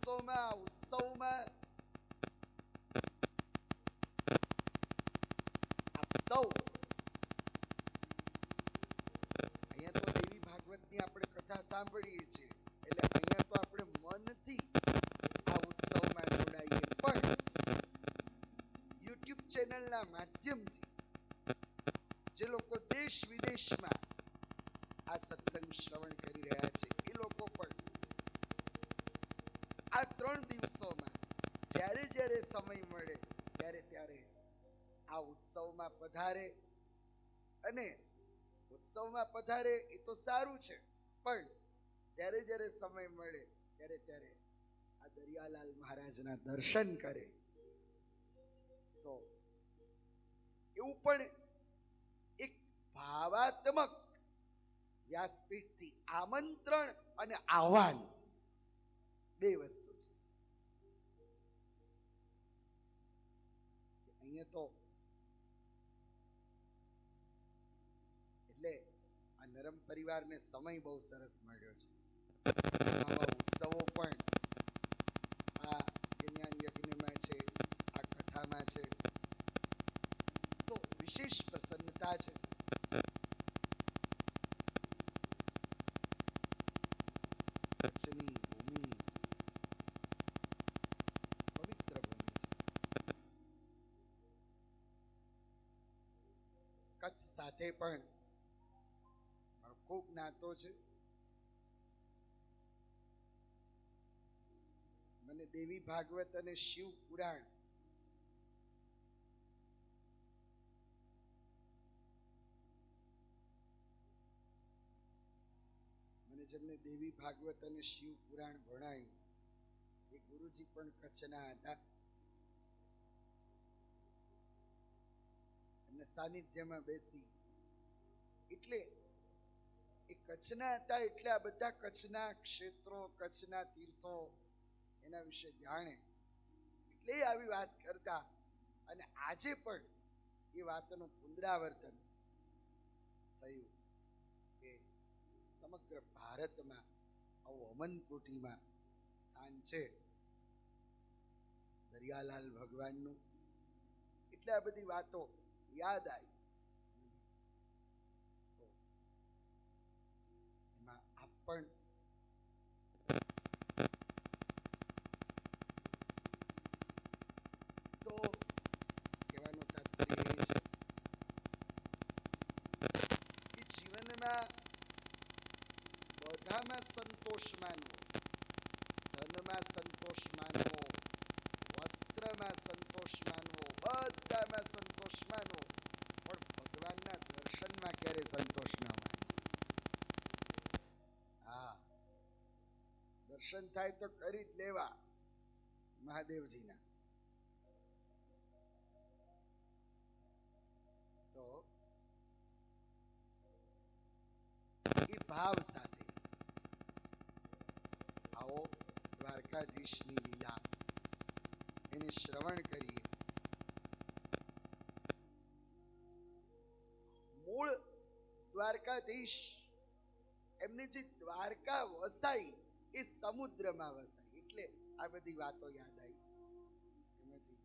દિવસોમાં, ઉત્સવમાં આપ સૌ અહીંયા તો દેવી ભાગવતની આપણે કથા સાંભળીએ છીએ, એટલે અહીંયા તો આપણે મનથી આ ઉત્સવમાં જોડાઈએ, પણ યુટ્યુબ ચેનલના માધ્યમથી જે લોકો દેશ વિદેશમાં આ સત્સંગ શ્રવણ કરી રહ્યા છે એ લોકો પણ આ 3 દિવસોમાં જ્યારે જ્યારે સમય મળે ત્યારે ત્યારે આ ઉત્સવમાં પધારે. અને ઉત્સવમાં પધારે એ તો સારું છે, પણ જ્યારે જ્યારે સમય મળે ત્યારે ત્યારે આ દરિયાલાલ મહારાજના દર્શન કરે. તો એવું પણ એક ભાવાત્મક વ્યાસપીઠથી આમંત્રણ અને આહ્વાન, 2 વસ્તુ છે. અહીંયા તો એટલે આ નરમ પરિવારને સમય બહુ સરસ મળ્યો છે. આવા ઉત્સવો પણ આ જ્ઞાન યજ્ઞમાં છે, આ કથામાં છે, તો વિશેષ પ્રસન્નતા છે. કચ્છની ભૂમિ પવિત્ર ભૂમિ છે. કચ્છ સાથે પણ મારો ખૂબ નાતો છે. મને દેવી ભાગવત અને શિવ પુરાણ જેમને દેવી ભાગવત અને શિવ પુરાણ ભણાયું એ ગુરુજી પણ કચ્છના હતા. એમને સાનિધ્યમાં બેસી એટલે એ કચ્છના હતા, એટલે આ બધા કચ્છના ક્ષેત્રો, કચ્છના તીર્થો એના વિશે જાણે, એટલે આવી વાત કરતા. અને આજે પણ એ વાતનું પુનરાવર્તન થયું કે સમગ્ર ભારતમાં આવું અમનકોટીમાં સ્થાન છે દરિયાલાલ ભગવાનનું. એટલે આ બધી વાતો યાદ આવી. તો એમાં આપ પણ તો કહેવાનું તાત્પર્ય એ છે કે જીવનમાં બધામાં સંતોષ માનવો, ધનમાં સંતોષ માનવો, વસ્ત્રમાં સંતોષ માનવો, બધામાં સંતોષ માનવો, પણ ભગવાનના દર્શનમાં ક્યારે સંતોષ ન માનવો. હા, દર્શન થાય તો કરી જ લેવા મહાદેવજીના. તો એ ભાવ સાથે આવો દ્વારકાધીશની લીલા એને શ્રવણ કરીએ. મૂળ દ્વારકાધીશ એમની જે દ્વારકા વસાઈ એ સમુદ્રમાં વસાઈ, એટલે આ બધી વાતો યાદ આવી. એમાંથી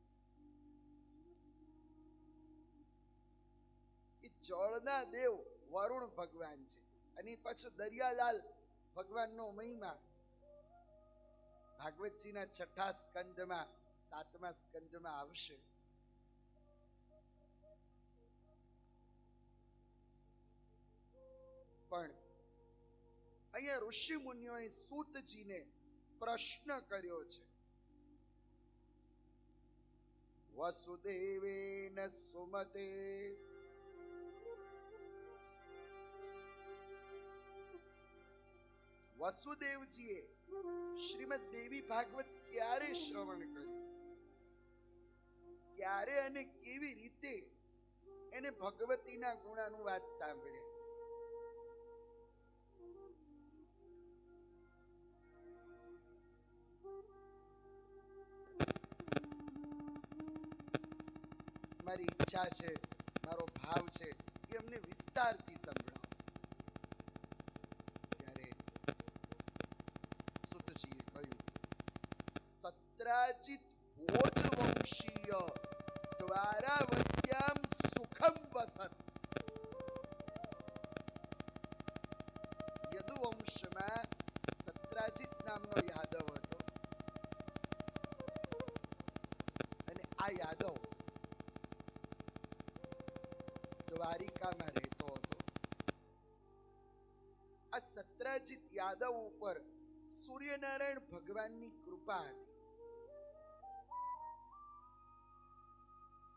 એ જળના દેવ વરુણ ભગવાન છે, અને પાછો દરિયાલાલ ભગવાનનો મહિમા ભાગવતજીના 6થા સ્કંદમાં 7મા સ્કંદમાં આવશે. પણ અહીંયા ઋષિ મુનિઓએ સૂતજીને પ્રશ્ન કર્યો છે. વસુદેવેન સુમતે વસુદેવજીએ શ્રીમદ દેવી ભાગવત ક્યારે શ્રવણ કર્યું, ક્યારે અને કેવી રીતે એને ભગવતીના ગુણાનુવાદ સાંભળ્યા. મારી ઈચ્છા છે, મારો ભાવ છે એ અમને વિસ્તારથી સંભળાવો. ત્યારે સુતજીએ કહ્યું સત્રાજિત ભોજવંશીય દ્વારાવત્યામ સુખમ વસત. યદુવંશમાં સત્રાજિત નામનો યાદવ હતો અને આ યાદવ દ્વારિકામાં રહેતો હતો. આ સત્રાજિત યાદવ ઉપર સૂર્યનારાયણ ભગવાનની કૃપા હતી.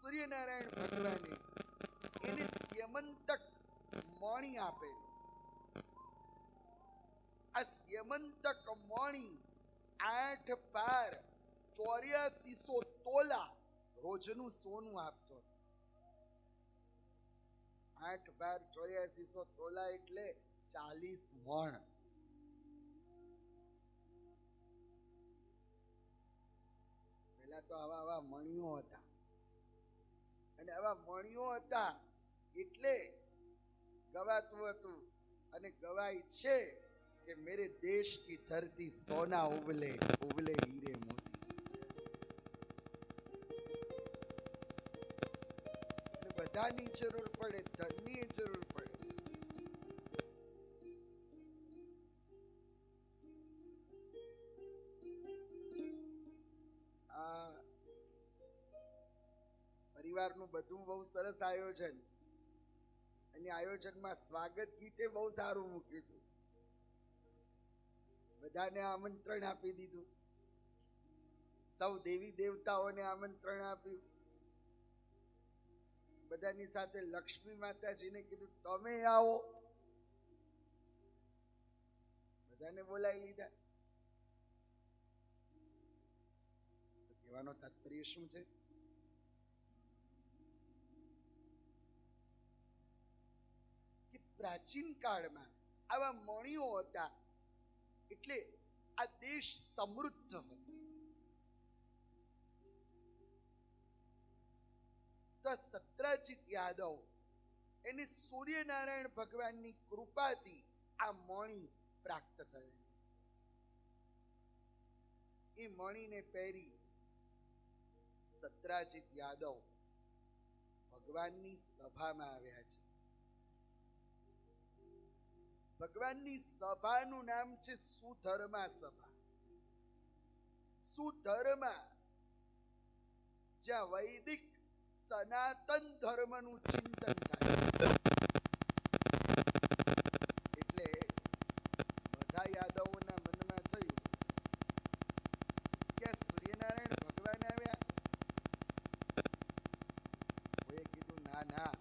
સૂર્યનારાયણ ભગવાને એને સ્યમંતક મણિ આપેલો. આ સ્યમંતક મણિ 8 પાર 8400 તોલા રોજનું સોનું આપતો. 8 પાર 8400 તોલા એટલે 40 મણ. પેલા તો આવા મણિયો હતા અને આવા મણિયો હતા એટલે ગવાતું હતું અને ગવાય છે કે મેરે દેશ કી ધરતી સોના ઉબલે ઉબલે હીરે મોતી. બધાની જરૂર પડે, ધનની જરૂર પડે. આ પરિવારનું બધું બહુ સરસ આયોજન અને આયોજનમાં સ્વાગત ગીતે બહુ સારું મૂક્યું હતું. બધાને આમંત્રણ આપી દીધું, સૌ દેવી દેવતાઓને આમંત્રણ આપ્યું. બધાની સાથે લક્ષ્મી માતાજીને કીધું તમે આવો. બધાને બોલાવી લીધા. તો કહેવાનો તાત્પર્ય શું છે? કે પ્રાચીન કાળમાં આવા મણિયો હતા એટલે આ દેશ સમૃદ્ધ હતો. સત્રાજિત યાદવ એને સૂર્યનારાયણ ભગવાનની કૃપાથી આ મણિ પ્રાપ્ત થયેલ. એ મણિને પહેરી સત્રાજિત યાદવ ભગવાનની સભામાં આવ્યા છે. ભગવાનની સભાનું નામ છે સુધર્મા સભા. સુધર્મા, જ્યાં વૈદિક સનાતન ધર્મનું ચિંતન થાય. એટલે બધા યાદવોના મનમાં થયું કે સૂર્યનારાયણ ભગવાન આવ્યા. કોઈએ કીધું ના ના,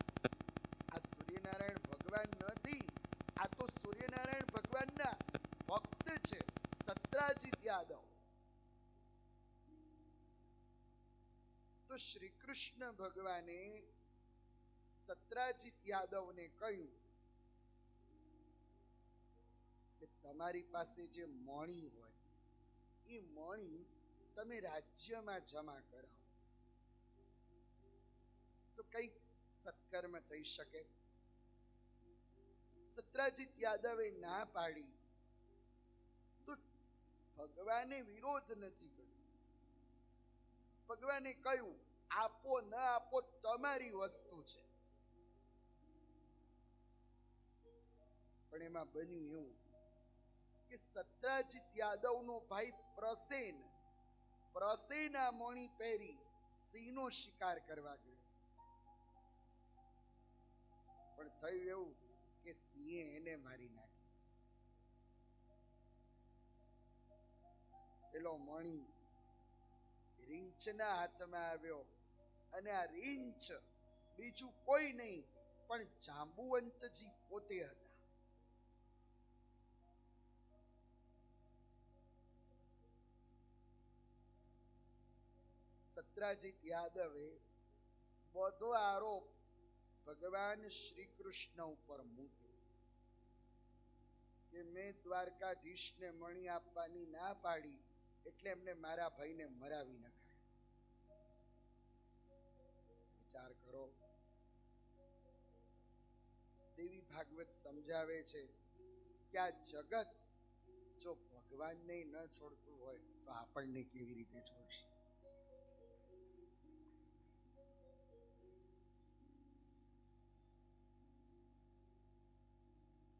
આ સૂર્યનારાયણ ભગવાન નથી, આ તો સૂર્યનારાયણ ભગવાનના ભક્ત છે, સત્રાજિત યાદવ. તો શ્રી કૃષ્ણ ભગવાને સત્રાજિત યાદવને કહ્યું કે તમારી પાસે જે મણિ હોય એ મણિ તમે રાજ્યમાં જમા કરાવો તો કઈક સત્કર્મ થઈ શકે. સત્રાજિત યાદવે ના પાડી તો ભગવાને વિરોધ નથી કર્યો. ભગવાને કહ્યું આપો ન આપો તમારી વસ્તુ છે. પણ એમાં બન્યું એવું કે સત્રાજિત યાદવનો ભાઈ પ્રસેન આ મણિ પહેરી સિંહનો શિકાર કરવા ગયો. પણ થયું એવું કે સિંહે એને મારી નાખ્યો. પેલો મણિ રીંછના હાથમાં આવ્યો અને આ રીંછ બીજું કોઈ નહીં પણ જાંબુવંતજી પોતે હતા. સત્રાજિત યાદવે બધો આરોપ ભગવાન શ્રી કૃષ્ણ ઉપર મૂક્યો કે મેં દ્વારકાધીશને મણિ આપવાની ના પાડી એટલે એમને મારા ભાઈને મરાવી નાખાય. વિચાર કરો. દેવી ભાગવત સમજાવે છે કે આ જગત જો ભગવાન ભગવાનને ન છોડતું હોય તો આપણને કેવી રીતે છોડશે?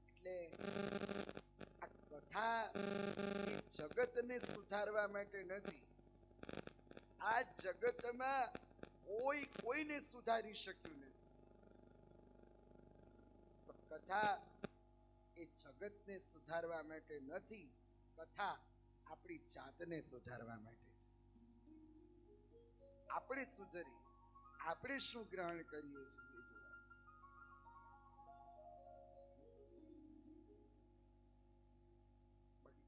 એટલે આ કથા જગતને સુધારવા માટે નથી. આ જગતમાં કોઈ કોઈને સુધારી શક્યું નથી. કથા એ જગતને સુધારવા માટે નથી, કથા આપણી જાતને સુધારવા માટે છે. આપણે સુધરી આપણે શું ગ્રહણ કરીએ છીએ.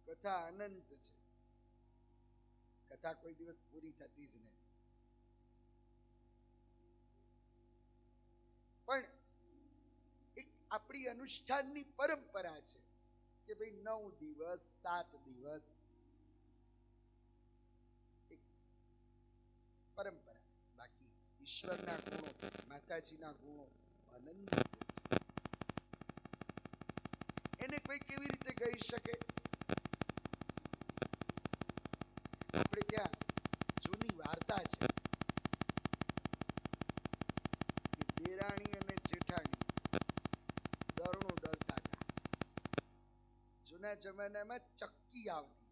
કથા અનંત છે. કથા કોઈ દિવસ પૂરી થતી જ નહીં. પણ એક આપણી અનુષ્ઠાનની પરંપરા છે કે ભાઈ 9 દિવસ 7 દિવસ એક પરંપરા. બાકી ઈશ્વરના ગુણો, માતાજીના ગુણો અનંત છે. એને કોઈ કેવી રીતે કહી શકે? આપણે ત્યાં જૂની વાર્તા છે કે દેરાણી અને જેઠાણી દરણું દળતા હતા. જૂના જમાનામાં ચક્કી આવતી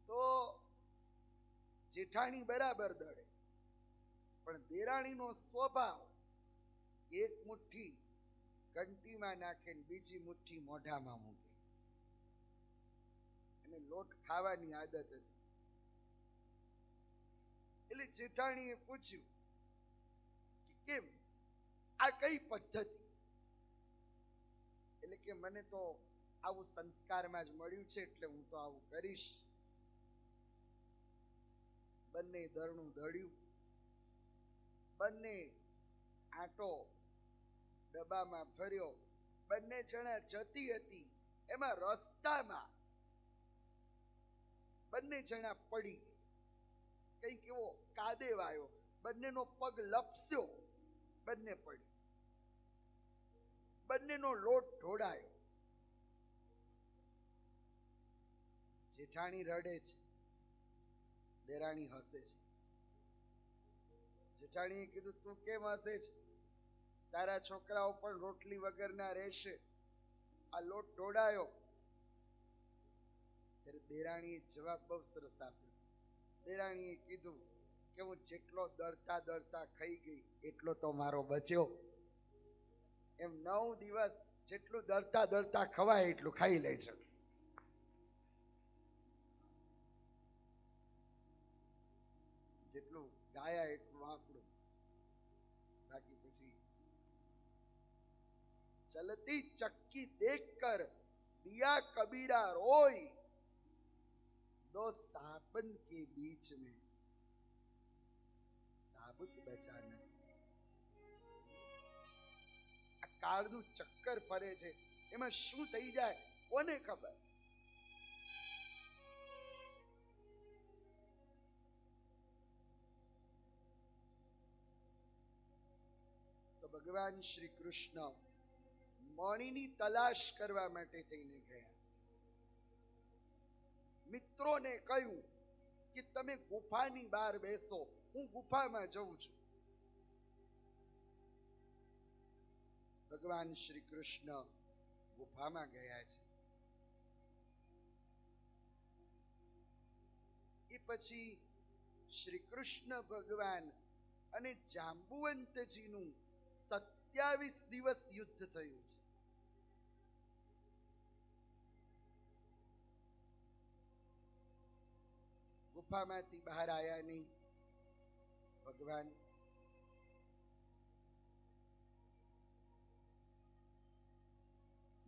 તો જેઠાણી બરાબર દળે, પણ દેરાણીનો સ્વભાવ એક મુઠ્ઠી ઘંટીમાં નાખે ને બીજી મુઠ્ઠી મોઢામાં મૂકે. એને લોટ ખાવાની આદત હતી. એટલે જેઠાણીએ પૂછ્યું કે કેમ, આ કઈ પદ્ધતિ? એટલે કે મને તો આવું સંસ્કારમાં જ મળ્યું છે એટલે હું તો આવું કરીશ. બંને દરણું દળ્યું, બંને આટો ડબ્બામાં ભર્યો, બંને જણા જતી હતી. એમાં રસ્તામાં બંને જણા પડી, કઈક એવો કાદેવ આવ્યો, બંનેનો પગ લપસ્યો, બંને પડી, બંનેનો લોટ ઢોળાયો. જેઠાણી રડે છે, દેરાણી હસે છે. જેઠાણીએ કીધું, તું કેમ હસે છે? તારા છોકરાઓ પણ રોટલી વગરના રહેશે, આ લોટ ઢોળાયો. ત્યારે દેરાણીએ જવાબ બહુ સરસ આપ્યો. દેરાણીએ કીધું કે હું જેટલો દળતા દળતા ખાઈ ગઈ એટલો તો મારો બચ્યો. એમ 9 દિવસ જેટલું દળતા દળતા ખવાય એટલું ખાઈ લે છે. જેટલું ગાયા એટલું આપણું. બાકી પછી ચલતી ચક્કી દેખ કર દિયા કબીરા રોય, दो साबन के बीच में साबुत बचा नहीं. આ કાળનું ચક્કર ફરે છે, એમાં શું થઈ જાય કોને ખબર? તો ભગવાન શ્રી કૃષ્ણ મણિની તલાશ કરવા માટે થઈને ગયા. મિત્રોને કહ્યું કે તમે ગુફાની બહાર બેસો, હું ગુફામાં જઉં છું. ભગવાન શ્રી કૃષ્ણ ગુફામાં ગયા છે. એ પછી શ્રી કૃષ્ણ ભગવાન અને જાંબુવંતજીનું 27 દિવસ યુદ્ધ થયું છે. ગુફામાંથી બહાર આવ્યા નહીં ભગવાન.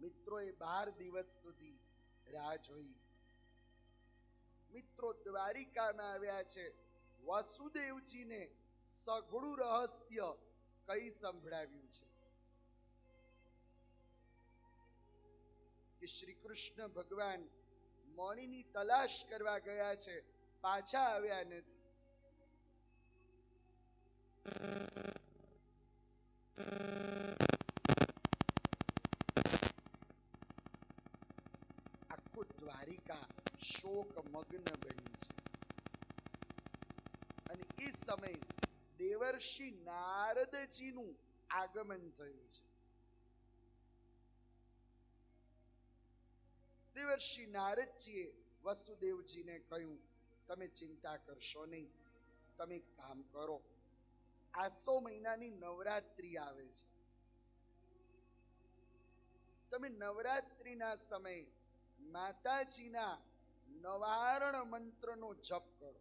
મિત્રોએ 12 દિવસ સુધી રાહ જોઈ. મિત્રો દ્વારિકામાં આવ્યા છે. વાસુદેવજીને સઘળું રહસ્ય કઈ સંભળાવ્યું છે કે શ્રી કૃષ્ણ ભગવાન મણિની તલાશ કરવા ગયા છે, પાછા આવ્યા નથી. બાલિકા શોક મગ્ન બની છે. અને એ સમયે દેવર્ષિ નારદજીનું આગમન થયું છે. દેવર્ષિ નારદજીએ વસુદેવજીને કહ્યું, તમે ચિંતા કરશો નહીં, તમે કામ કરો. આસો મહિનાની નવરાત્રી આવે છે. તમે નવરાત્રીના સમયે માતાજીના નવારણ મંત્રનો જપ કરો.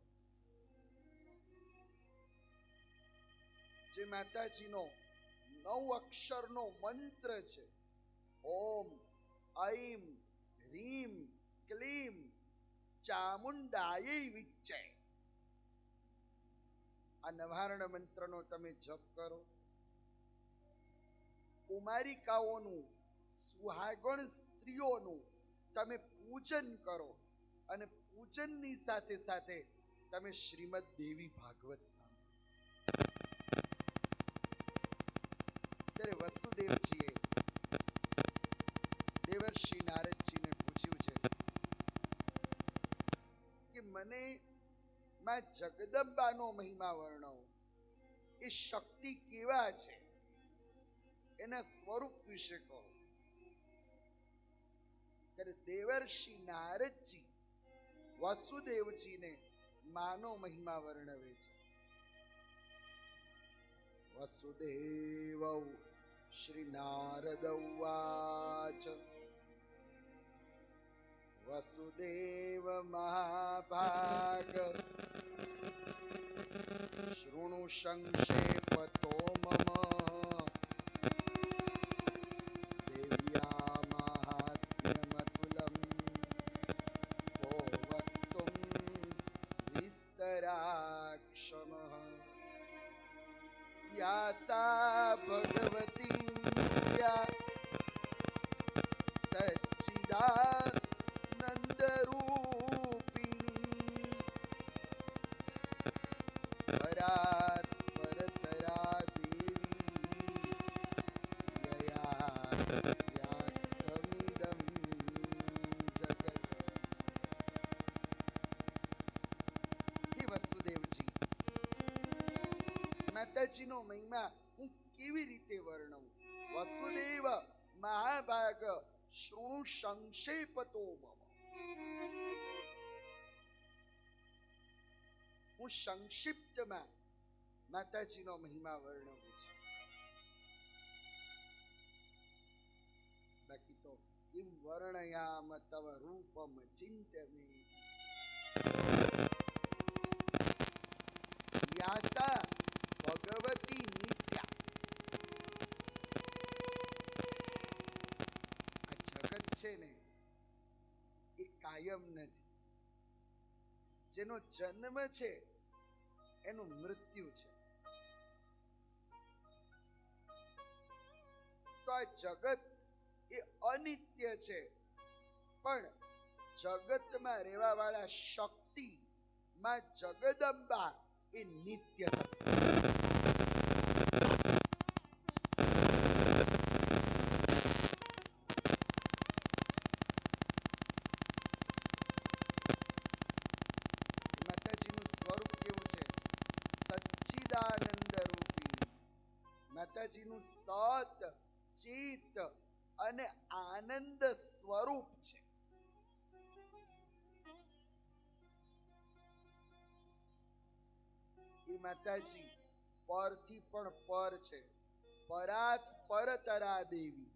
જે માતાજીનો 9 અક્ષરનો મંત્ર છે, ઓમ ઐમ હ્રીમ ક્લીમ ચામુંડાય વિચ્ચય. આ નવારણ મંત્રનો તમે જપ કરો. કુમારિકાઓનું, સુહાગણ સ્ત્રીઓનું તમે પૂજન કરો. અને પૂજનની સાથે સાથે તમે શ્રીમદ દેવી ભાગવત સાંભળો. ત્યારે વસુદેવજીએ દેવર્ષિ નારદજીને પૂછ્યું છે કે મને માં જગદંબાનો મહિમા વર્ણવો. એ શક્તિ કેવા છે, એના સ્વરૂપ વિશે કહો. ત્યારે દેવર્ષિ નારદજી વસુદેવજીને માનો મહિમા વર્ણવે છે. વસુદેવ શ્રી નારદ ઉવાચ વસુદેવ મહાભાગ શૃણુ સંક્ષેપતો મમ દેવ્યા માહાત્મ્યમતુલં કો વક્તું વિસ્તરાક્ષમઃ યાસા ભગવતી સચ્ચિદાનંદ રૂપિણી પરાત પરતરા દેવી યયા વ્યાખ્યમિદં જગત. હે વસુદેવજી, માતાજીનો મહિમા હું કેવી રીતે વર્ણવું? વસુદેવ મહાભાગ શૃણુ સંક્ષેપતો મમ. હું સંક્ષિપ્તમાં માતાજીનો મહિમા વર્ણવું છું. બાકી તો કિમ વર્ણયામ તવ રૂપમ ચિંતમે યાસા ભગવતી નિત્યા. આ જગત છે ને એ કાયમ નથી. જેનો જન્મ છે એનું મૃત્યુ છે. તો આ જગત એ અનિત્ય છે, પણ જગતમાં રહેવા વાળા શક્તિ માં જગદંબા એ નિત્ય હતી. માતાજીનું સ્વરૂપ કેવું છે? સચ્ચિદાનંદ રૂપિણી. માતાજીનું સત, ચિત અને આનંદ સ્વરૂપ છે. એ માતાજી પરથી પણ પર છે. પરાત પરતરા દેવી.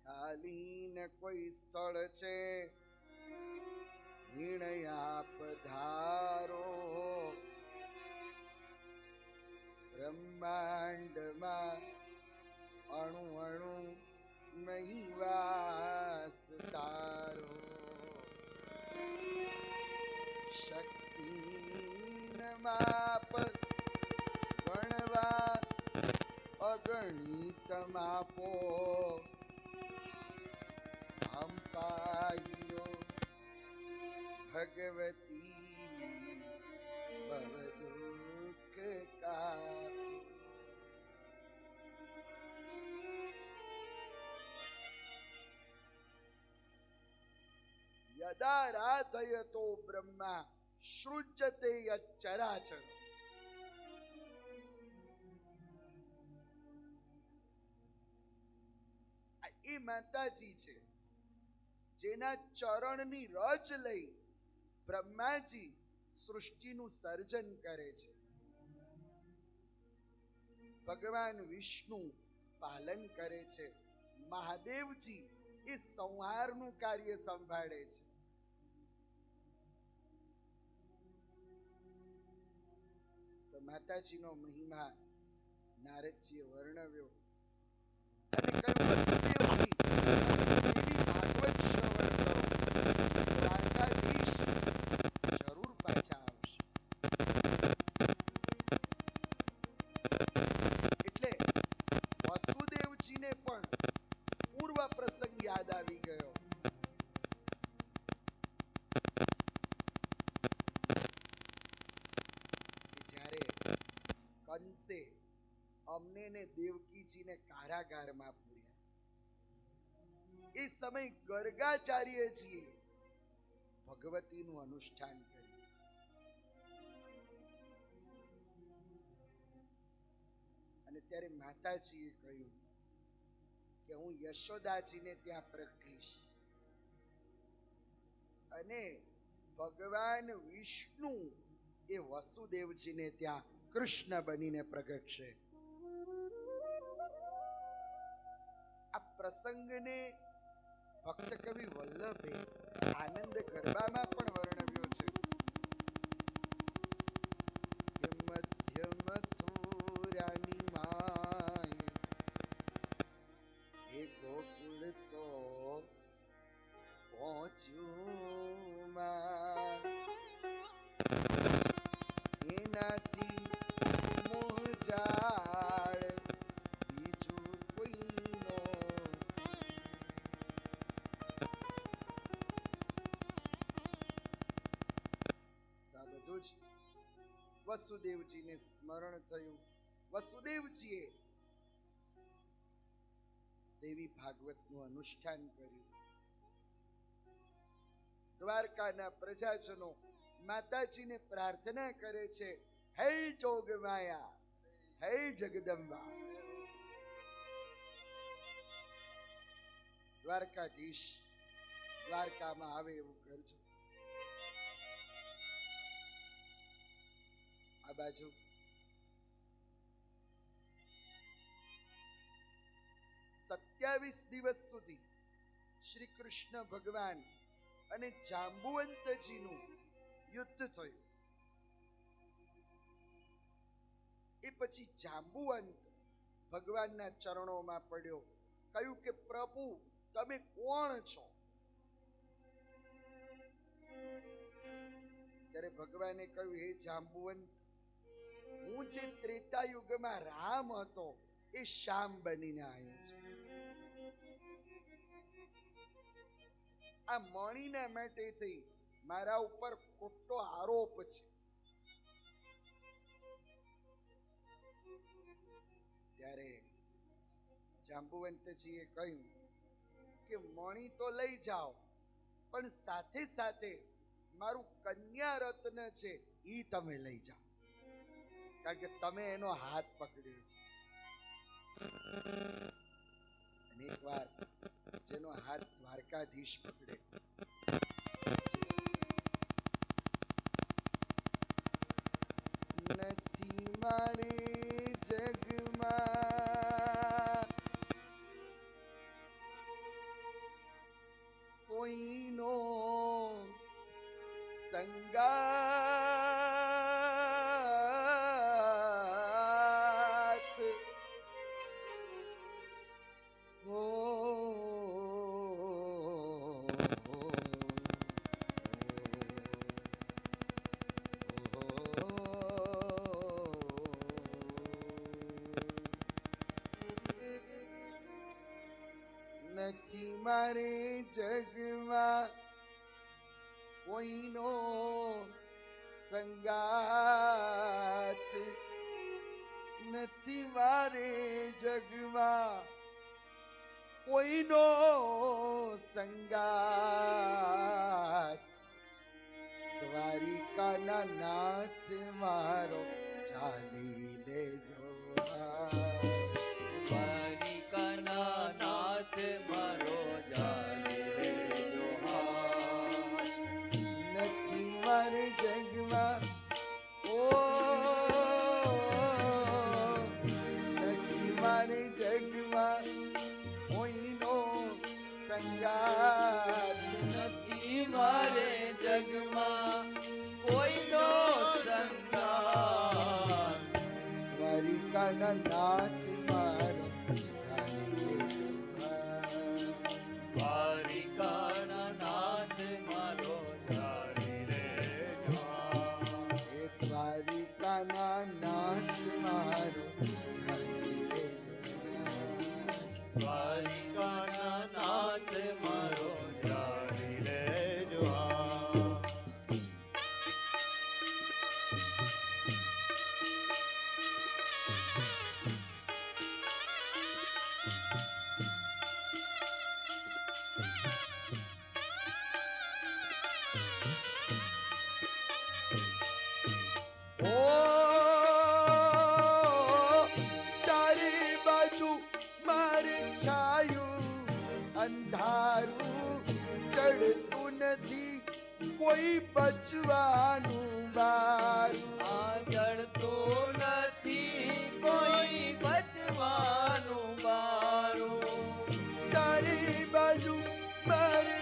ખાલી ન કોઈ સ્થળ છે નિર્ણયા પધારો. બ્રહ્માંડમાં અણુ અણુ નહીં વાસ તારો. શક્તિ ન માપ ગણવા અગણિત માપો. હમ પાયો ભગવતી ભવ દુઃખ કા. યદા રાધયતો બ્રહ્મા સૃજ્યતે યચ્ચરાચર. એ માતાજી છે જેના ચરણની રજ લઈ બ્રહ્માજી સૃષ્ટિનું સર્જન કરે છે. ભગવાન વિષ્ણુ પાલન કરે છે. મહાદેવજી એ સંહારનું કાર્ય સંભાળે છે. તો માતાજીનો મહિમા નારદજીએ વર્ણવ્યો અને કહ્યું, વસુદેવજી દેવી ભાગવત શ્રવણ કરો, દ્વારકાધીશ જરૂર પાછા આવશે. એટલે વસુદેવજીને પણ પૂર્વ પ્રસંગ યાદ આવી ગયો. જ્યારે કંસે અમને ને દેવકીજીને કારાગારમાં પૂર્યા, એ સમય ગર્ગાચાર્યજીએ ભગવતીનું અનુષ્ઠાન કર્યું. અને ત્યારે માતાજીએ કહ્યું કે હું યશોદાજીને ત્યાં પ્રગટીશ અને ભગવાન વિષ્ણુ એ વસુદેવજીને ત્યાં કૃષ્ણ બનીને પ્રગટશે. આ પ્રસંગને ભક્ત કવિ વલ્લભે આનંદ ગરબામાં પણ વર્ણવ્યો છે. મધ્ય મથુરાની માય એ ગોકુળ તો પહોંચ્યું માં, એનાથી મોજાળ બીજું કોઈનો. આ બધું જ વસુદેવજીને સ્મરણ થયું. વસુદેવજીએ દેવી ભાગવતનું અનુષ્ઠાન કર્યું. દ્વારકાના પ્રજાજનો માતાજીને પ્રાર્થના કરે છે, હે જોગમાયા, હે જગદંબા, દ્વારકાધીશ દ્વારકામાં આવે એવું કરજો. આ બાજુ 27 દિવસ સુધી શ્રી કૃષ્ણ ભગવાન અને જાંબુવંતજીનું યુદ્ધ થયું. એ પછી જાંબુવંત ભગવાનના ચરણોમાં પડ્યો, કહ્યું કે પ્રભુ તમે કોણ છો? ત્યારે ભગવાને કહ્યું, હે જાંબુવંત, હું જે ત્રેતા યુગમાં રામ હતો એ શ્યામ બનીને આવ્યો છું. આ મણીના માટેથી મારા ઉપર ખોટો આરોપ છે. ત્યારે જાંબુવંતજીએ કહ્યું કે મણી તો લઈ જાઓ, પણ સાથે સાથે મારું કન્યા રત્ન છે એ તમે લઈ જાઓ, કારણ કે તમે એનો હાથ પકડ્યો છે. અને એક વાર જેનો હાથ દ્વારકાધીશ પકડે, નથી મારે જગમાં કોઈનો સંગાત, હો નથી મારે જગમાં કોઈનો સંગાત, નથી મારે જગમાં કોઈનો સંગાત દ્વારિકાના નાથ મારો ચાલી લેજો દ્વારિકાના નાથ મારો ચાલી લેજો નથી મારે જગમાં ઓ નથી મારે જગમાં કોઈનો સંગાત નથી મારે જગમાં કોઈનો સંગાત દ્વારિકાના નાથ મારો દ્વારિકાના નાથ મારો ચાલી લેજો દ્વારિકાના નાથ મારો દ્વારિકાના નાથ મારો ચાલી લેજો ઓ ચારે બાજુ મારે છાયું અંધારું ચડતું નથી કોઈ બચવાનું બારું આ જડતું નથી કોઈ બચવાનું બારું ચારે બાજુ મારે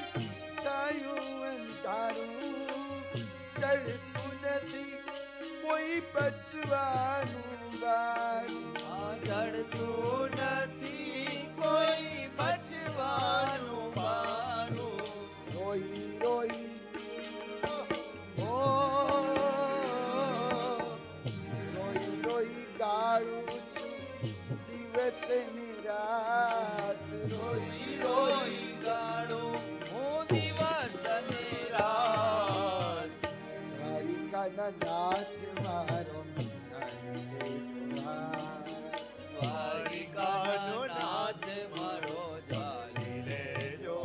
છાયું અંધારું ચડતું નથી કોઈ બચવાનું બારું આ જડતું નથી કોઈ બચવાનું બારું રોઈ રોઈ ઓ રોઈ રોઈ ગાળું છું દિવસ ને રાત રોઈ રોઈ ગાળું હું દિવસ અને રાત દ્વારિકાના નાથ મારો દ્વારિકાનો નાથ મારો ચાલી લેજો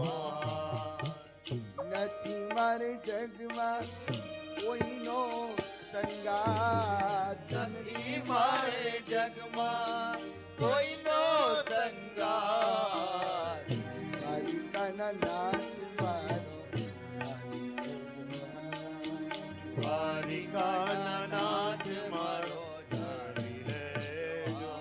નથી મારે જગમાં કોઈનો સંગાત નથી મારે જગમાં કોઈનો સંગાત દ્વારિકાના નાથ મારો દ્વારિકાના નાથ મારો ચાલી લેજો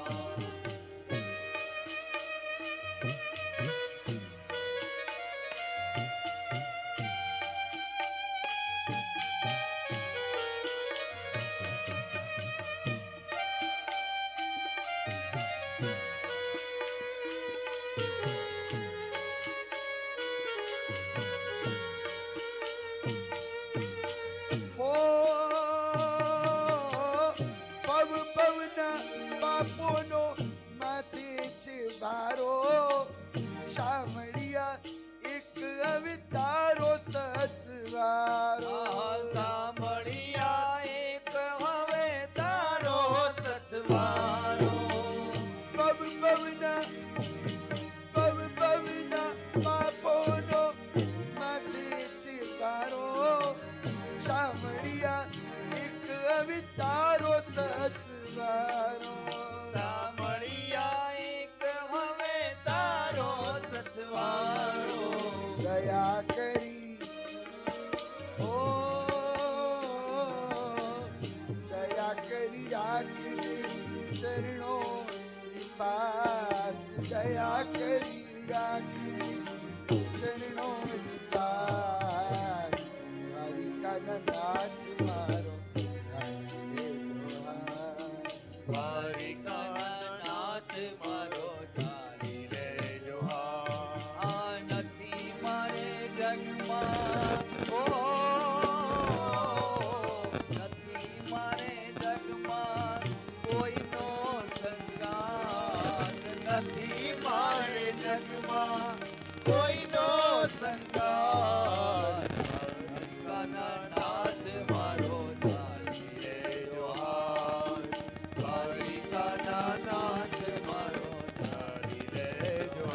ઓ પવ પવના બાપોનો માથે છે બારો શામળિયા એક અવતારો સતવારો સાંભળ્યા એક હવે તારો સતવારો પવ પવના બાપોનો માથે છે બારો શામળિયા એક અવતારો સતવારો સાંભળ્યા એક હવે તારો સતવારો દયા કરી ઓ દયા કરી રાખી ચરણો પાસ દયા કરી રાખી ચરણો પાસ દ્વારિકાના નાથ મારો દ્વારિકાના નાથ મારો ચાલી લેજો આ નથી મારે જગમાં ઓ નથી મારે જગમાં કોઈનો સંગાત નથી મારે જગમાં કોઈનો સંગાત દ્વારિકાના નાથ મારો ચાલી લેજો દ્વારિકાના નાથ મારો ચાલી લેજો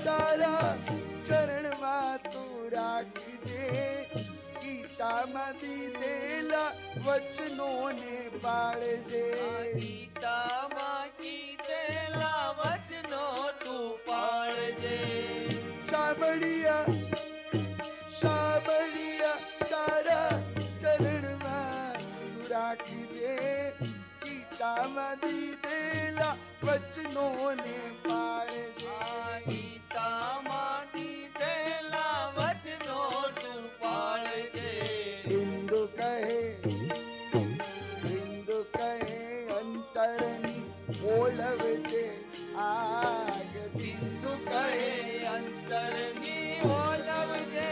તારા ચરણમાં તું રાખજે ગીતામાં દીધેલા વચનોને પાળજે ગીતામાં કીધેલા વચનો તું પાળજે સાંભળ્યા તારા ચરણમાં તું રાખજે ગીતામાં દીધેલા વચનોને પાળજે ગીતામાં કીધેલા વચનો તું પાળજે હિન્દુ કહે અંતરની ઓલવજે આગ સિંધુ કહે અંતરની ઓલવજે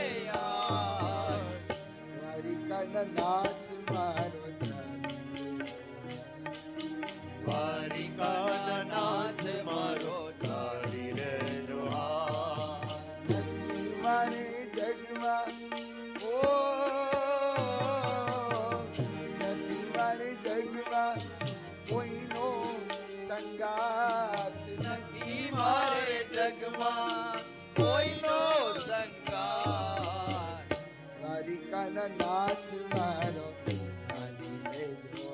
દ્વારિકાના નાથ મારો દ્વારિકાના નાથ મારો ચાલી રહેજો મારે જગમાં નથી મારે જગમાં કોઈનો સંગાત નથી મારે જગમાં કોઈનો સંગાત દ્વારિકાના નાથ મારો ચાલી રહેજો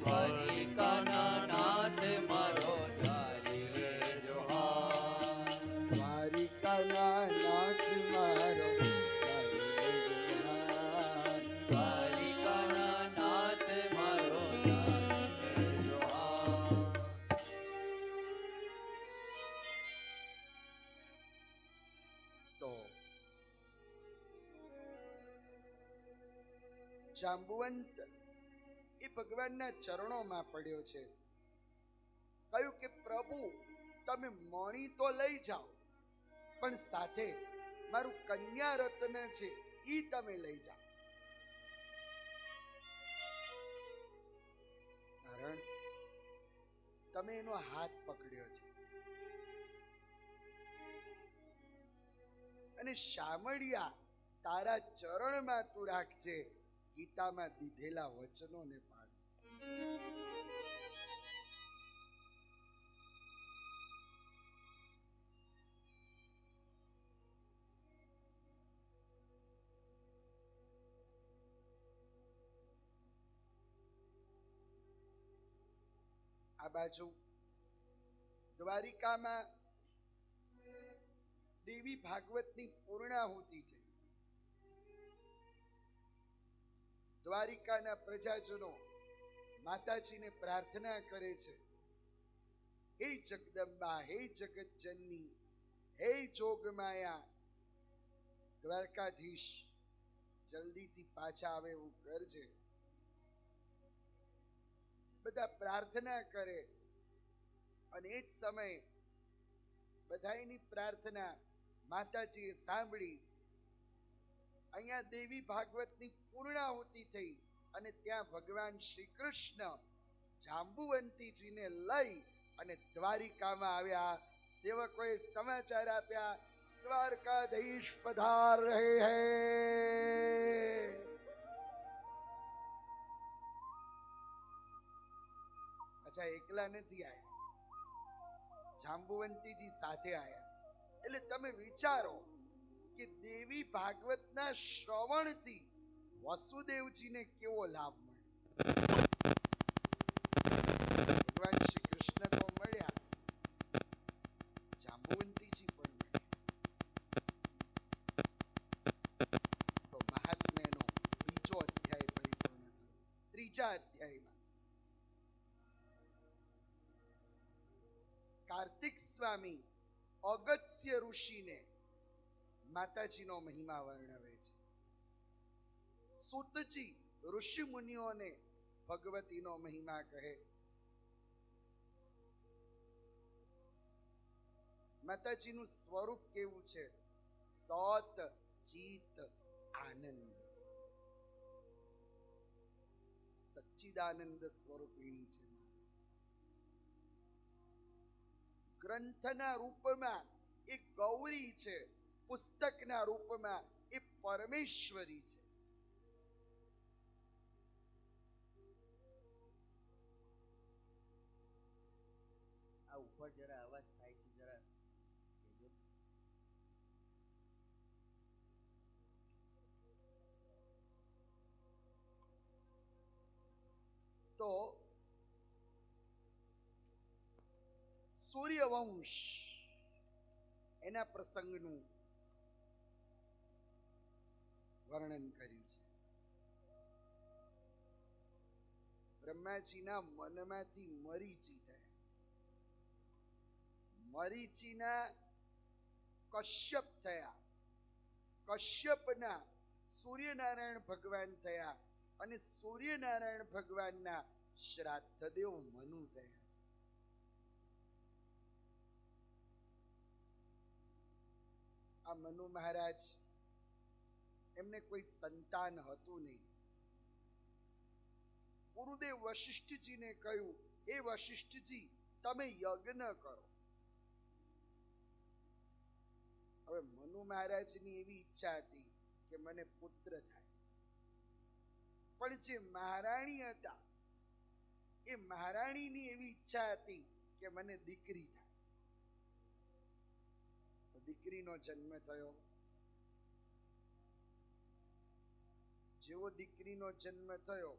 દ્વારિકાના નાથ મારો ચાલી રહેજો દ્વારિકાના નાથ મારો દ્વારિકાના નાથ મારો ચાલી રહેજો તો જાંબુવંત એ ભગવાનના ચરણોમાં પડ્યો છે કહ્યું કે પ્રભુ તમે મણી તો લઈ જાઓ પણ સાથે મારું કન્યા રત્ન છે ઈ તમે લઈ જાઓ કારણ તમે એનો હાથ પકડ્યો છે અને શામળિયા તારા ચરણમાં તું રાખજે ગીતામાં દીધેલા વચનોને પાળ આ બાજુ દ્વારિકામાં દેવી ભાગવતની પૂર્ણાહુતિ છે દ્વારિકાના પ્રજાજનો માતાજીને પ્રાર્થના કરે છે હે જગદંબા હે જગતજનની હે જોગમાયા દ્વારકાધીશ જલ્દીથી પાછા આવે એવું કરજે બધા પ્રાર્થના કરે અને એ જ સમયે બધાની પ્રાર્થના માતાજીએ સાંભળી અહીંયા દેવી ભાગવતની પૂર્ણાહુતિ થઈ અને ત્યાં ભગવાન શ્રી કૃષ્ણ જાંબુવંતીજીને લઈ અને દ્વારિકામાં આવ્યા સેવકોએ સમાચાર આપ્યા દ્વારકાધીશ પધાર રહે હૈ અચ્છા એકલા નથી આયા જાંબુવંતીજી સાથે આયા એટલે તમે વિચારો કે દેવી ભાગવતના શ્રવણથી વસુદેવજીને કેવો લાભ મળે ભગવાન શ્રી કૃષ્ણ તો મળ્યા જાંબુવંતીજી પણ મળ્યા તો મહાત્મ્યનો બીજો અધ્યાય પરિપૂર્ણ થયો ત્રીજા અધ્યાયમાં કાર્તિક સ્વામી અગત્ય ઋષિને માતાજીનો મહિમા વર્ણવે છે સુતજી ઋષિ મુનિઓને ભગવતીનો મહિમા કહે માતાજીનું સ્વરૂપ કેવું છે સત ચિત આનંદ સચ્ચિદાનંદ સ્વરૂપિણી છે ગ્રંથના રૂપમાં એ ગૌરી છે પુસ્તકના રૂપમાં એ પરમેશ્વરી છે આ ઉપર જરા અવાજ થાય છે જરા કહેજો. તો સૂર્યવંશ એના પ્રસંગનું વર્ણન કર્યું છે. બ્રહ્માજીના મનમાંથી મરીચી થયા. મરીચીના કશ્યપ થયા. કશ્યપના સૂર્યનારાયણ ભગવાન થયા અને સૂર્યનારાયણ ભગવાનના શ્રાદ્ધદેવ મનુ થયા. આ મનુ મહારાજ, એમને કોઈ સંતાન હતું નહીં. ગુરુદેવ વશિષ્ઠજીને કહ્યું, એ વશિષ્ઠજી, તમે યજ્ઞ કરો. હવે મનુ મહારાજની એવી ઈચ્છા હતી કે મને પુત્ર થાય, પણ જે મહારાણી હતા એ મહારાણીની એવી ઈચ્છા હતી કે મને દીકરી થાય. તો દીકરીનો જન્મ થયો. જેવો દીકરીનો જન્મ થયો,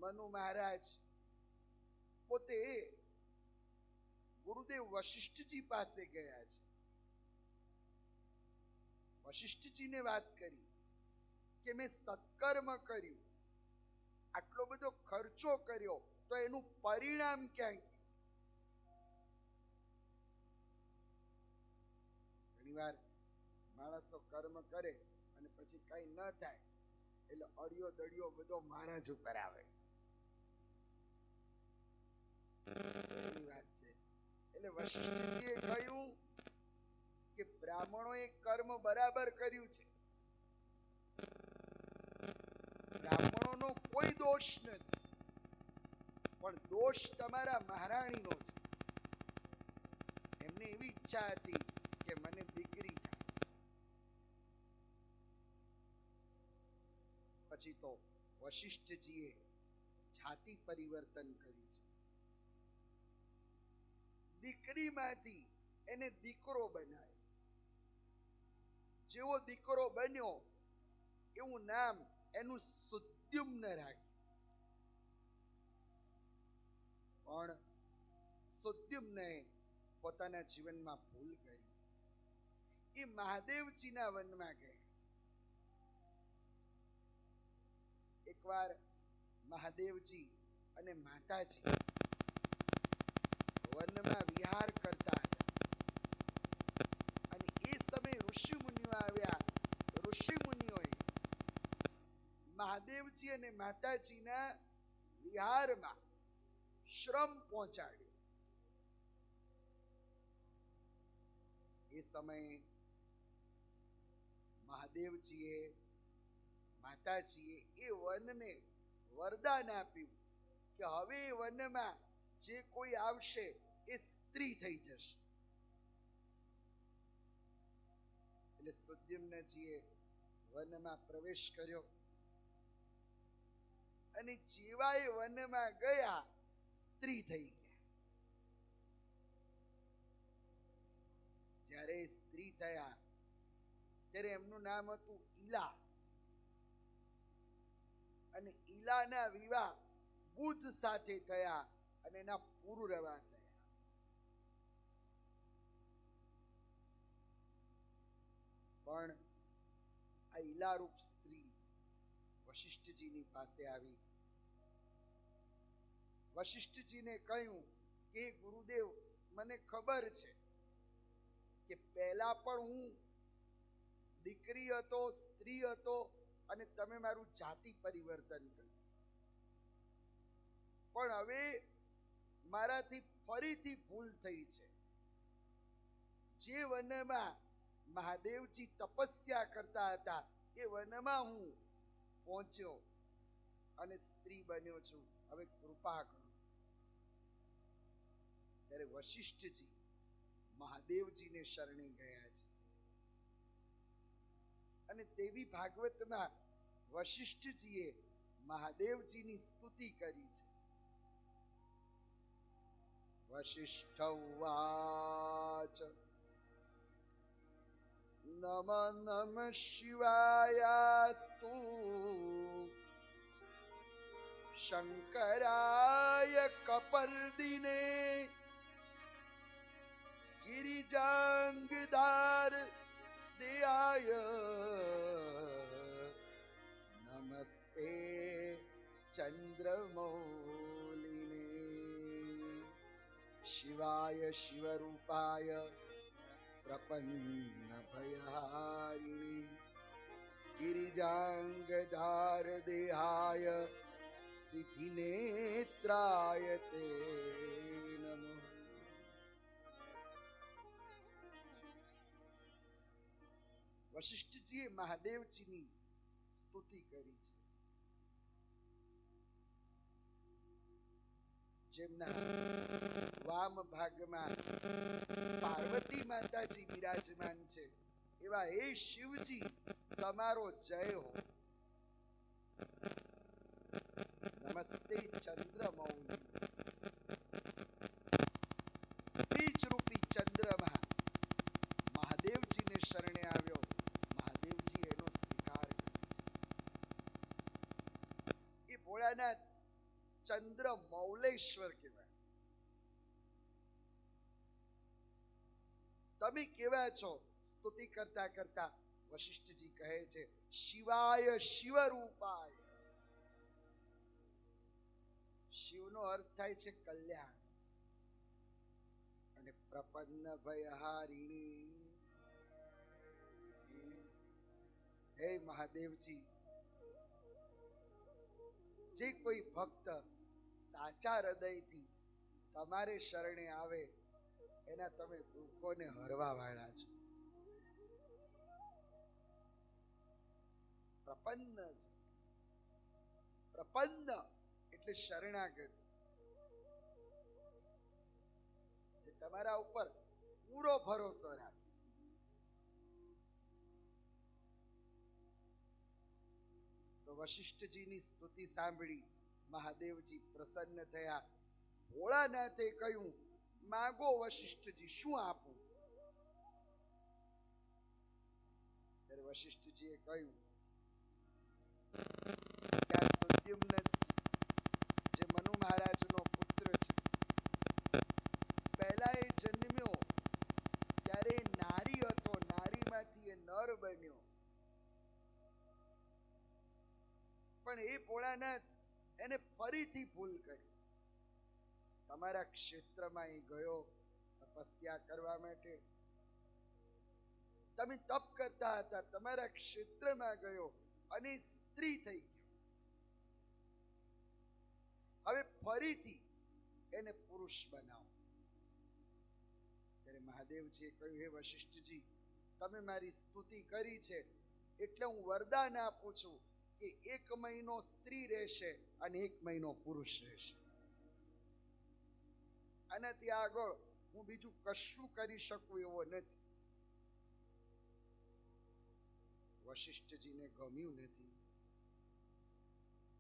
મનુ મહારાજ પોતે ગુરુદેવ વશિષ્ઠજી પાસે ગયા છે. વશિષ્ઠજીને વાત કરી કે મેં સત્કર્મ કર્યું, આટલો બધો ખર્ચો કર્યો, તો એનું પરિણામ ક્યાં ગયું? ઘણીવાર માણસો કર્મ કરે અને પછી કઈ ન થાય એટલે અડિયો દડિયો બધો માણસ ઉપર આવે. વાત છે. એટલે વશિષ્ઠજીએ કહ્યું કે બ્રાહ્મણોએ કર્મ બરાબર કર્યું છે, બ્રાહ્મણોનો કોઈ દોષ નથી, પણ દોષ તમારા મહારાણીનો છે. એમને એવી ઈચ્છા હતી કે મને દીકરી થાય. પછી તો વશિષ્ઠજીએ જાતિ પરિવર્તન કર્યું છે. દીકરીમાંથી એને દીકરો બનાવ્યો. જેવો દીકરો બન્યો એવું નામ એનું સુદ્યુમ્ન રાખ્યું. પણ સુદ્યુમ્ને પોતાના જીવનમાં ભૂલ કરી. એ મહાદેવજીના વનમાં ગયા. એકવાર મહાદેવજી અને માતાજી વનમાં વિહાર કરતા હતા અને એ સમયે ઋષિ મુનિઓ આવ્યા. ઋષિ મુનિઓએ મહાદેવજી અને માતાજીના વિહારમાં શ્રમ પહોંચાડ્યો. એ સમયે મહાદેવજીએ માતાજીએ એ વનને વરદાન આપ્યું કે હવે એ વનમાં જે કોઈ આવશે એ સ્ત્રી થઈ જશે. એટલે સુદ્યુમ્નજીએ વનમાં પ્રવેશ કર્યો અને જેવા એ વનમાં ગયા સ્ત્રી થઈ ગયા. જ્યારે સ્ત્રી થયા ત્યારે એમનું નામ હતું ઈલા અને ઈલાના વિવાહ બુદ્ધ સાથે થયા અને એના પુરુરવા થયા. પણ આ ઈલારૂપ સ્ત્રી વશિષ્ઠજીની પાસે આવી. વશિષ્ઠજીને કહ્યું કે ગુરુદેવ, મને ખબર છે કે પહેલા પણ હું દીકરી હતો, સ્ત્રી હતો અને તમે મારું જાતિ પરિવર્તન કર્યું, પણ હવે મારાથી ફરીથી ભૂલ થઈ છે. જે વનમાં મહાદેવજી તપસ્યા કરતા હતા એ વનમાં હું પહોંચ્યો અને સ્ત્રી બન્યો છું, હવે કૃપા કરો. ત્યારે વશિષ્ઠજી મહાદેવજીને શરણે ગયા છે અને દેવી ભાગવતમાં વશિષ્ઠજીએ મહાદેવજીની સ્તુતિ કરી છે. વશિષ્ઠ ઉવાચ નમ નમ શિવાયાસ્તુ શંકરાય કપર્દિને ગિરિજાંગદાર દેયાય નમસ્તે ચંદ્રમૌલિને શિવાય શિવરૂપાય પ્રપન્ન ભયહારિણે ગિરિજાંગધાર દેહાય સિદ્ધિનેત્રાય તે નમઃ. વશિષ્ઠજીએ મહાદેવજીની સ્તુતિ કરી છે. જેમના વામ ભાગમાં પાર્વતી માતાજી બિરાજમાન છે એવા હે શિવજી, તમારો જય હો. નમસ્તે ચંદ્રમૌલિ. બીજ રૂપી ચંદ્રમા મહાદેવજીને શરણે આવ્યો. મહાદેવજી એનો સ્વીકાર કર્યો. એ ભોળાનાથ ચંદ્ર મૌલેશ્વર કહેવાય. તમે કેવા છો? સ્તુતિ કરતા કરતા વશિષ્ઠજી કહે છે શિવાય શિવરૂપાય. શિવનો અર્થ થાય છે કલ્યાણ, અને પ્રપન્ન ભયહારિણી. હે મહાદેવજી, જે કોઈ ભક્ત સાચા હૃદયથી તમારે શરણે આવે એના તમે દુઃખોને હરવા વાળા છો. પ્રપન્ન છે. પ્રપન્ન એટલે શરણાગત, જે તમારા ઉપર પૂરો ભરોસો રાખે. તો વશિષ્ઠજીની સ્તુતિ સાંભળી મહાદેવજી પ્રસન્ન થયા. ભોળાનાથે કહ્યું, માગો વશિષ્ઠજી, શું આપું? ત્યારે વશિષ્ઠજીએ કહ્યું કે આ સુદ્યુમ્ન, જે મનુ મહારાજનો પુત્ર છે, પહેલા એ જન્મ્યો ત્યારે નારી હતો, નારીમાંથી એ નર બન્યો. પણ એ ભોળાનાથ એને ફરીથી ભૂલ કરી. તમારા ક્ષેત્રમાં એ ગયો તપસ્યા કરવા માટે. તમે તપ કરતા હતા, તમારા ક્ષેત્રમાં ગયો અને સ્ત્રી થઈ ગયો. હવે ફરીથી એને પુરુષ બનાવો. ત્યારે મહાદેવજીએ કહ્યું, હે વશિષ્ઠજી, તમે મારી સ્તુતિ કરી છે એટલે હું વરદાન આપું છું કે 1 મહિનો સ્ત્રી રહેશે અને 1 મહિનો પુરુષ રહેશે. આનાથી આગળ હું બીજું કશું કરી શકું એવો નથી. વશિષ્ઠજીને ગમ્યું નથી.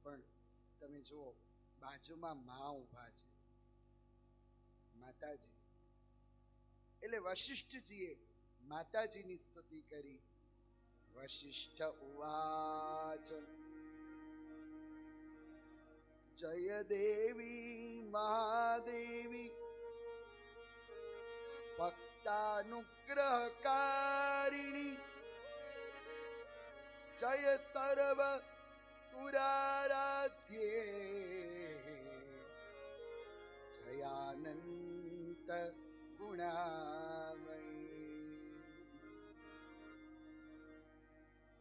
પણ તમે જુઓ, બાજુમાં મા ઉભા છે, માતાજી. એટલે વશિષ્ઠજીએ માતાજીની સ્તુતિ કરી. વશિષ્ઠ ઉવાચ જય દેવી મહાદેવી ભક્તાનુગ્રહકારિણી જય સર્વ સુરારાધ્યે જયાનંત ગુણામયી.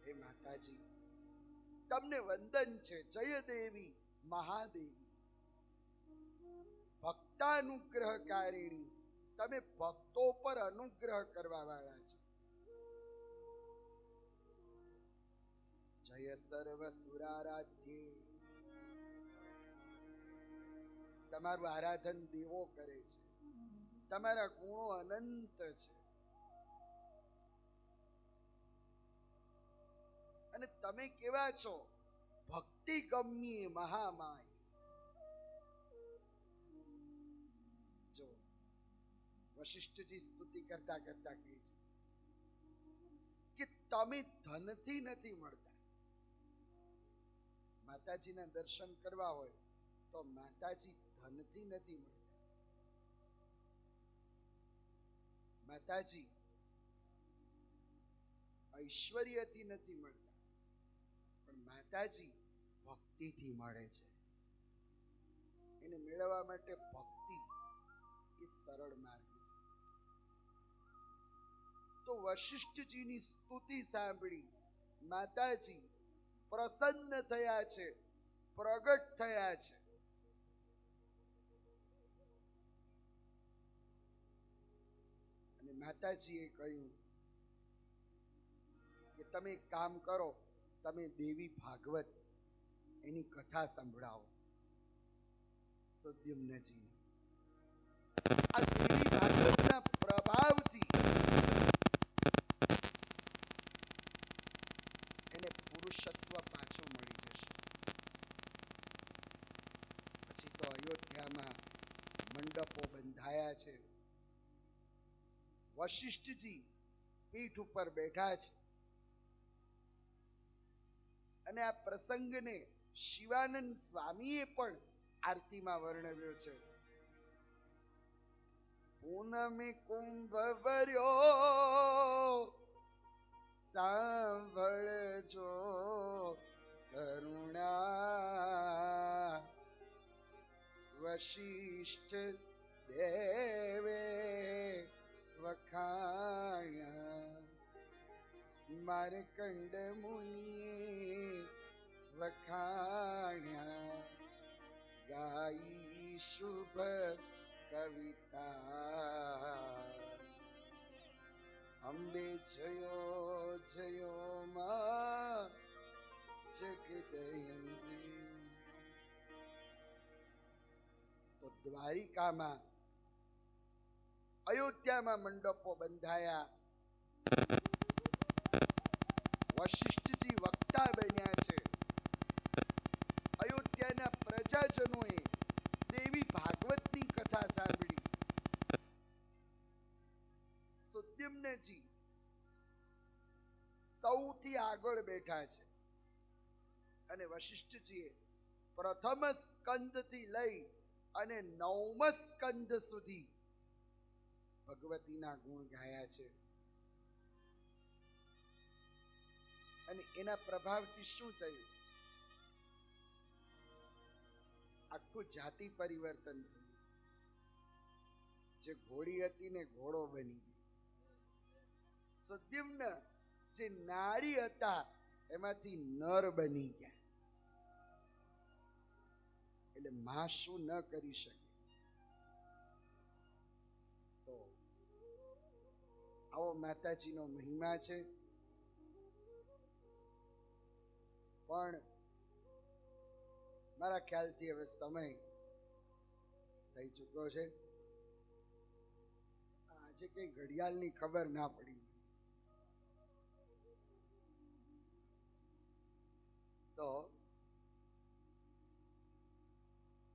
હે માતાજી, તમને વંદન છે. જય દેવી મહાદેવી ભક્તાનુગ્રહકારિણી, તમે ભક્તો પર અનુગ્રહ કરવા વાળા છો. જય સર્વ સુરારાધ્યે, તમારું આરાધન દેવો કરે છે. તમારા ગુણો અનંત છે. અને તમે કેવા છો? ભક્તિ ગમ્ય મહામાય. જો વશિષ્ઠજી સ્તુતિ કરતા કરતા કહે છે કે તમે ધનથી નથી મળતા. માતાજીના દર્શન કરવા હોય તો માતાજી ધનથી નથી મળતા, માતાજી ઐશ્વર્યથી નથી મળતા, પણ માતાજી ભક્તિથી મળે છે. એને મેળવવા માટે ભક્તિ એ સરળ માર્ગ છે. તો વશિષ્ઠજીની સ્તુતિ સાંભળી માતાજી પ્રસન્ન થયા છે, પ્રગટ થયા છે. અને માતાજીએ કહ્યું કે તમે એક કામ કરો, તમે દેવી ભાગવત એની કથા સંભળાવો સદ્યુમ્નજી. આ દેવી ભાગવતના પ્રભાવથી એને પુરુષત્વ પાછું મળી જશે. પછી તો અયોધ્યામાં મંડપો બંધાયા છે, વશિષ્ઠજી પીઠ ઉપર બેઠા છે. અને આ પ્રસંગને શિવાનંદ સ્વામીએ પણ આરતીમાં વર્ણવ્યો છે. પૂનમી કુંભ ભર્યો સાંભળજો કરુણા, વશિષ્ઠ દેવે વખાણ્યા, માર્કંડ મુનિએ વખાણ્યા, ગાઈ શુભ કવિતા. અંબે જયો જયો માં જગદયંતી. તો દ્વારિકામાં અયોધ્યામાં મંડપો બંધાયા, વશિષ્ઠજી વક્તા બન્યા છે. અયોધ્યાના પ્રજાજનોએ દેવી ભાગવતની કથા સાંભળી. સુદ્યુમ્નજી સૌથી આગળ બેઠા છે અને વશિષ્ઠજીએ પ્રથમ સ્કંદથી લઈ અને 9મ સ્કંદ સુધી ભગવતીના ગુણ ગાયા છે. અને એના પ્રભાવથી શું થયું? આખું જાતિ પરિવર્તન થયું. જે ઘોડી હતી ને ઘોડો બની ગઈ. સદ્યુમ્ન જે નારી હતા એમાંથી નર બની ગયા. એટલે માં શું ન કરી શકે? તો આવો માતાજીનો મહિમા છે. પણ મારા ખ્યાલથી હવે સમય થઈ ચૂક્યો છે. આજે કઈ ઘડિયાળની ખબર ના પડી. તો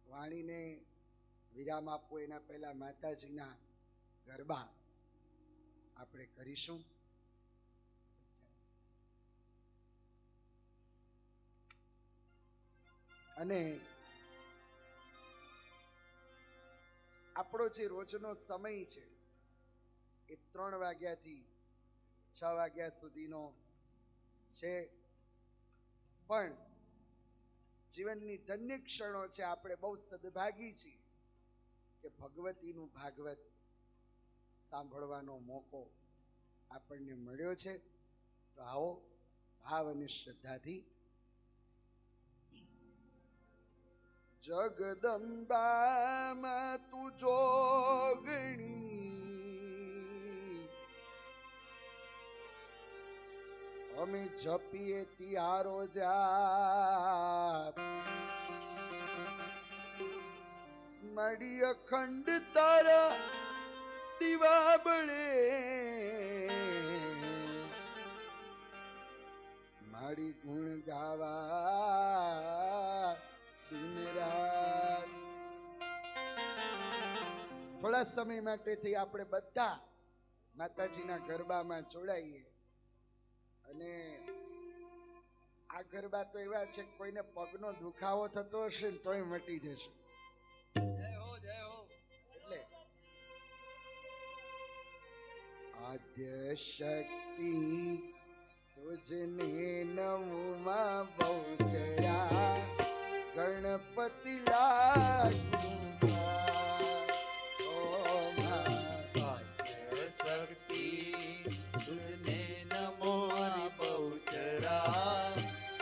વાણીને વિરામ આપવો એના પહેલા માતાજીના ગરબા આપણે કરીશું. અને આપણો જે રોજનો સમય છે એ 3 વાગ્યાથી 6 વાગ્યા સુધીનો છે. પણ જીવનની ધન્ય ક્ષણો છે. આપણે બહુ સદભાગી છીએ કે ભગવતીનું ભાગવત સાંભળવાનો મોકો આપણને મળ્યો છે. તો આવો ભાવ અને શ્રદ્ધાથી જગદંબામાં તું જોગણી, અમે જપીએ તિયારો જાપ, મડી અખંડ તારા દીવા બળે, મારી ગુણ ગાવા દિન રાત. થોડા સમય માટેથી આપણે બધા માતાજીના ગરબામાં જોડાઈએ અને આ ગરબા તો એવા છે કે કોઈને પગનો દુખાવો થતો હશે ને તોય મટી જશે. જય હો જય હો. એટલે આદ્ય શક્તિ તુજને નમુમાં બહુચરા ગણપતિ લાગુ શક્તિ તુજને નમો બહુચરા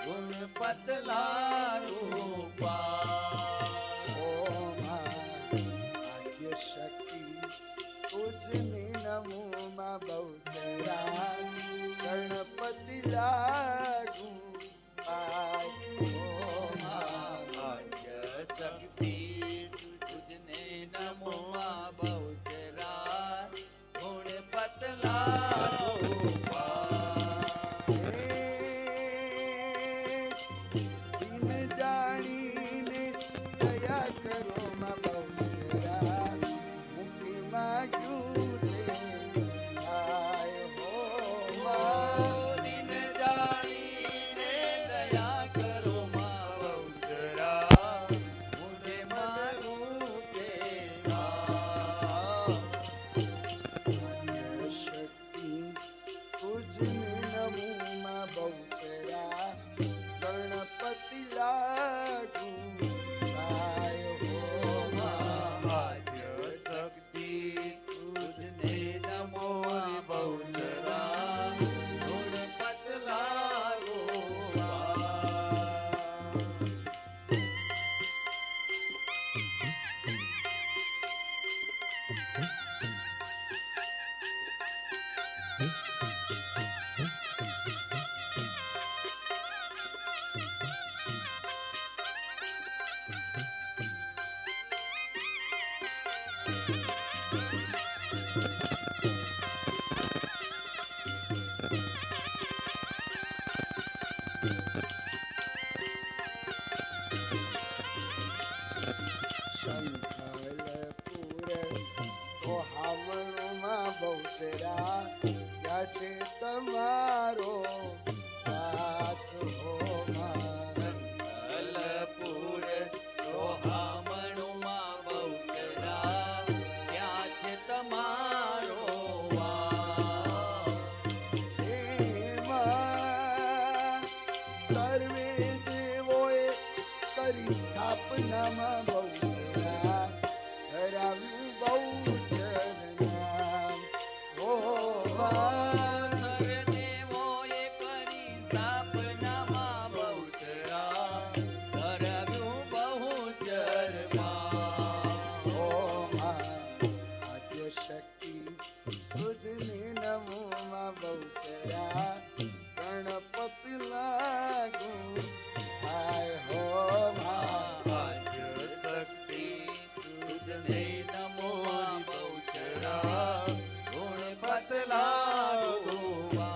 ગુણપત લારૂપા. આદ્ય શક્તિ તુજને નમુમાં બહુચરા ગણપતિ લાગુ શક્તિ તુજને નમો બહુચરા ગુણપત લારૂપા. દિન જાણીને દયા કરો માં બહુચરા મુક્તિ માગ્યું છે આય હો દિન જાણીને દયા કરો માં બહુચરા મુજે મારું તે શક્તિ તુજને નમુમાં બહુચરા ગણપતિ લાગુ આય હો શક્તિ તુજને નમો બહુચરા ગુણપત લારૂપા. શંખલપુર ઓહામણુમાં બહુચરા ક્યાં છે તમારો હાથ હો અલપુર રોહામણુમાં બહુચરા ક્યાં છે તમારો વાસ. એમાં સર્વે દેવોએ કરી સ્થાપનામાં બહુચરા ધરાવ્યું બહુચર નામ હો સર્વે દેવોએ કરી સ્થાપનામાં બહુચરા ધરાવ્યું બહુચર માં. આદ્ય શક્તિ તુજને નમોમાં બહુચરા ગણપતિ લાગુ આય હો શક્તિ તુજને નમો બહુચરા ગુણપત લારૂપા.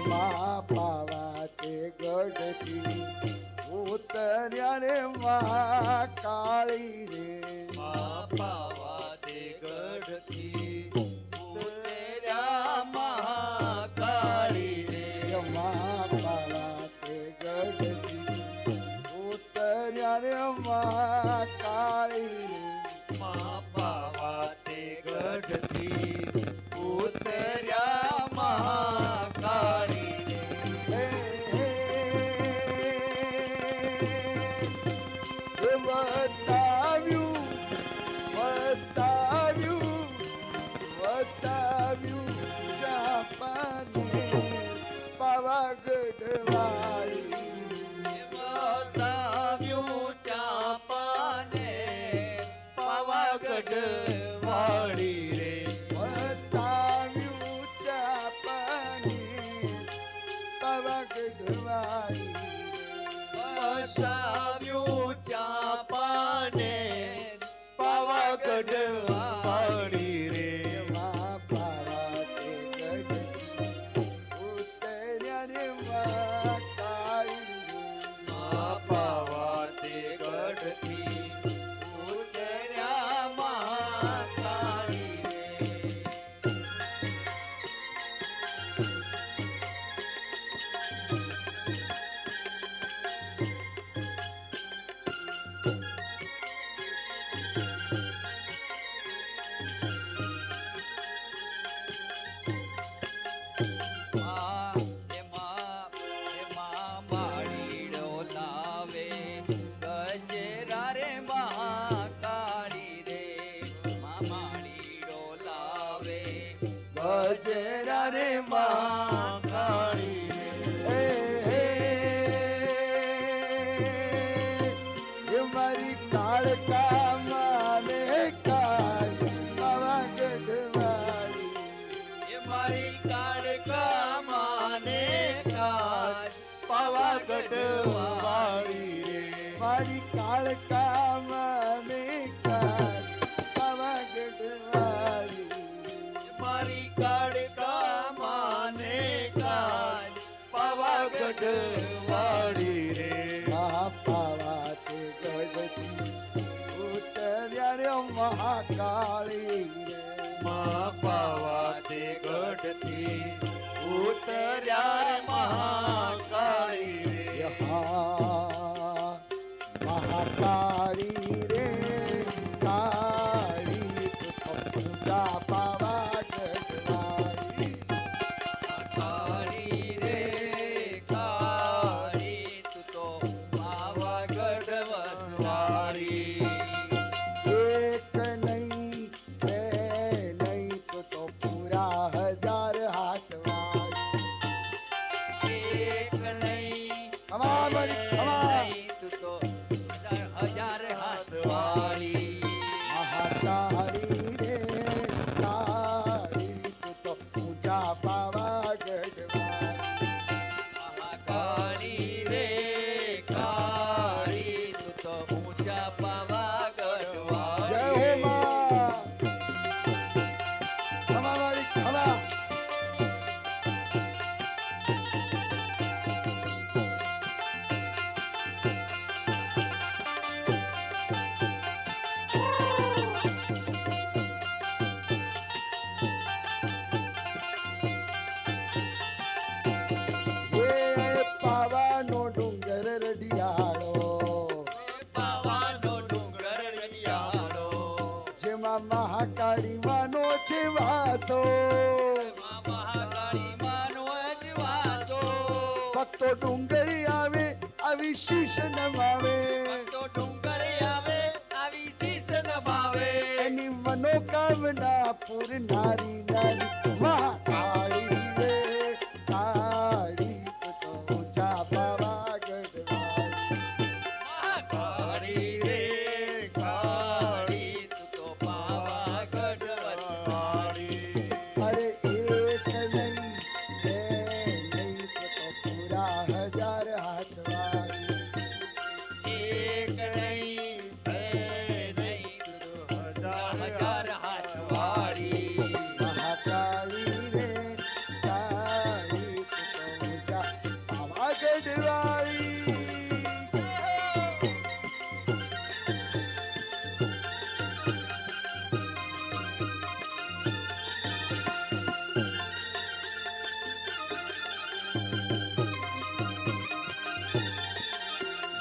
માં પાવા તે ગઢથી ઉતર્યા રે માં કાળી રે પાવા તે ગઢથી ઉતર્યા મહાકાળી રે. માં પાવા તે ગઢથી ઉતર્યા રે માં કાળી રે પાવા તે ગઢથી ઉતર્યા મહાકાળી રે. વતાવ્યું ચાપાને પાવાગઢ વાળી બતાવ્યું ચાંપાને પાવાગઢ વાળી રે. વતાવ્યું ચાપાને પાવાગઢ વાળી બતાવ્યું ચાંપાને પાવાગઢ વાળી રે. માં મહાકાળી રે માં પાવાથી ગઢથી ઉતર્યા રે મહાકાળી રે હા મહાકાળી રે કાળી પૂજા પાવા ગઢવાળી કાળી રે કાળી તું તો પાવાગઢ વસવાળી એક નહીં બે નહીં તો પૂરા 1000 હાથવાળી એક નહીં અમાર બે અમાર નહીં તું તો હજાર હાથવાળી મહાકાળી રે કાળી તો પૂજા પાવા ગઢવાળી કાળી રે કાળી તું તો ઊંચા પાવાગઢ જય હો વાળી માં ખમાવાળી ખમા એ પાવાનો ડુંગર રઢિયાળો પાવાનો ડુંગર રડિયાળો જેમાં મહાકાળી માનો છે વાસો મહાકાળી માનો જ વાસો ભક્તો ડુંગરી આવે આવી શીશ નમાવે તો ડુંગર આવે આવી શીશ નભાવે એની મનોકામના પૂરનારી નારી મહાકાળી રે કાળી તો ઊંચા પાવા ગઢવાળી કાળી રે કાળી તું તો પાવાગઢ વસવાળી અરે એક નહીં બે નહીં તો પૂરા 1000 હાથવાળી એક નહીં બે નહીં તું તો હજાર હાથવાળી મહાકાળી રે કાળી તો ઊંચા પાવા ગઢવાળી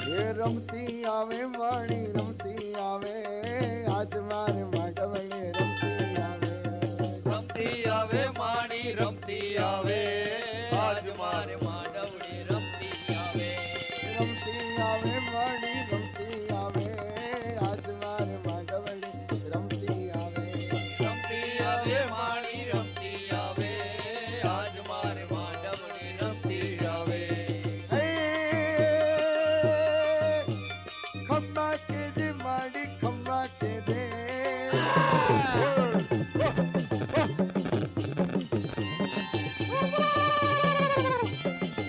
એ રમતી આવે વાણી રમતી આવે આજ મારે માધવને રમતી આવે રમતી આવે માણી રમતી આવે આજ મારે માંડવડી રમતી આવે રમતી આવે વાણી રમતી આવે આજ મારે માધવને રમતી આવે રમતી આવે માણી રમતી આવે આજ મારે માંડવડી રમતી આવે હે ખમ્મા કે દે માડી ખમ્મા કે દે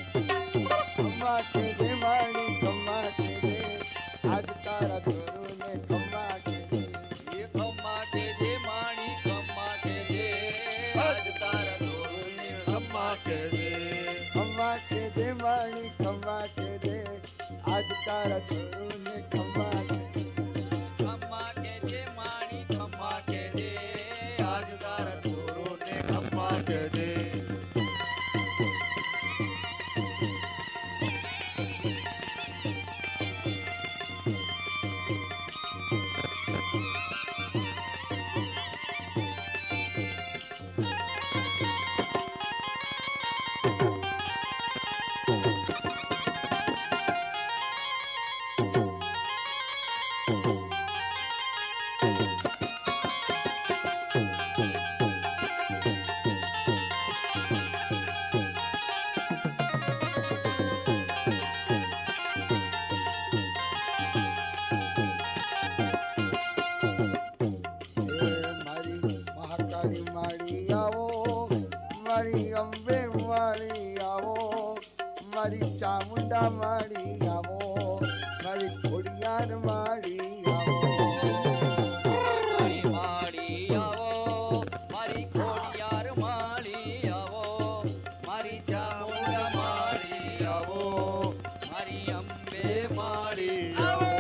ખમ્મા કે દે માડી ખમ્મા કે દે આજ તારા ધોરુને ખમ્મા કે દે એ ખમ્મા કે જે માણી ખમ્મા કે જે આજ તારા ધોરણે ખમ્મા કે જે ખમ્મા કે દે માડી ખમ્મા કે દે આજ તારા ધોરુને ખમ્મા કે દે ખમ્મા કે જે માણી ખમ્મા કે જે આજ તારા ધોરણે ખમ્મા કે જે અંબે વાળી આવો મારી ચામુંડા માળી આવો મારી ખોડિયાર માળી આવો મારી માળી આવો મારી ખોડિયાર માળી આવો મારી ચામુંડા માળી આવો મારી અંબે માળી આવો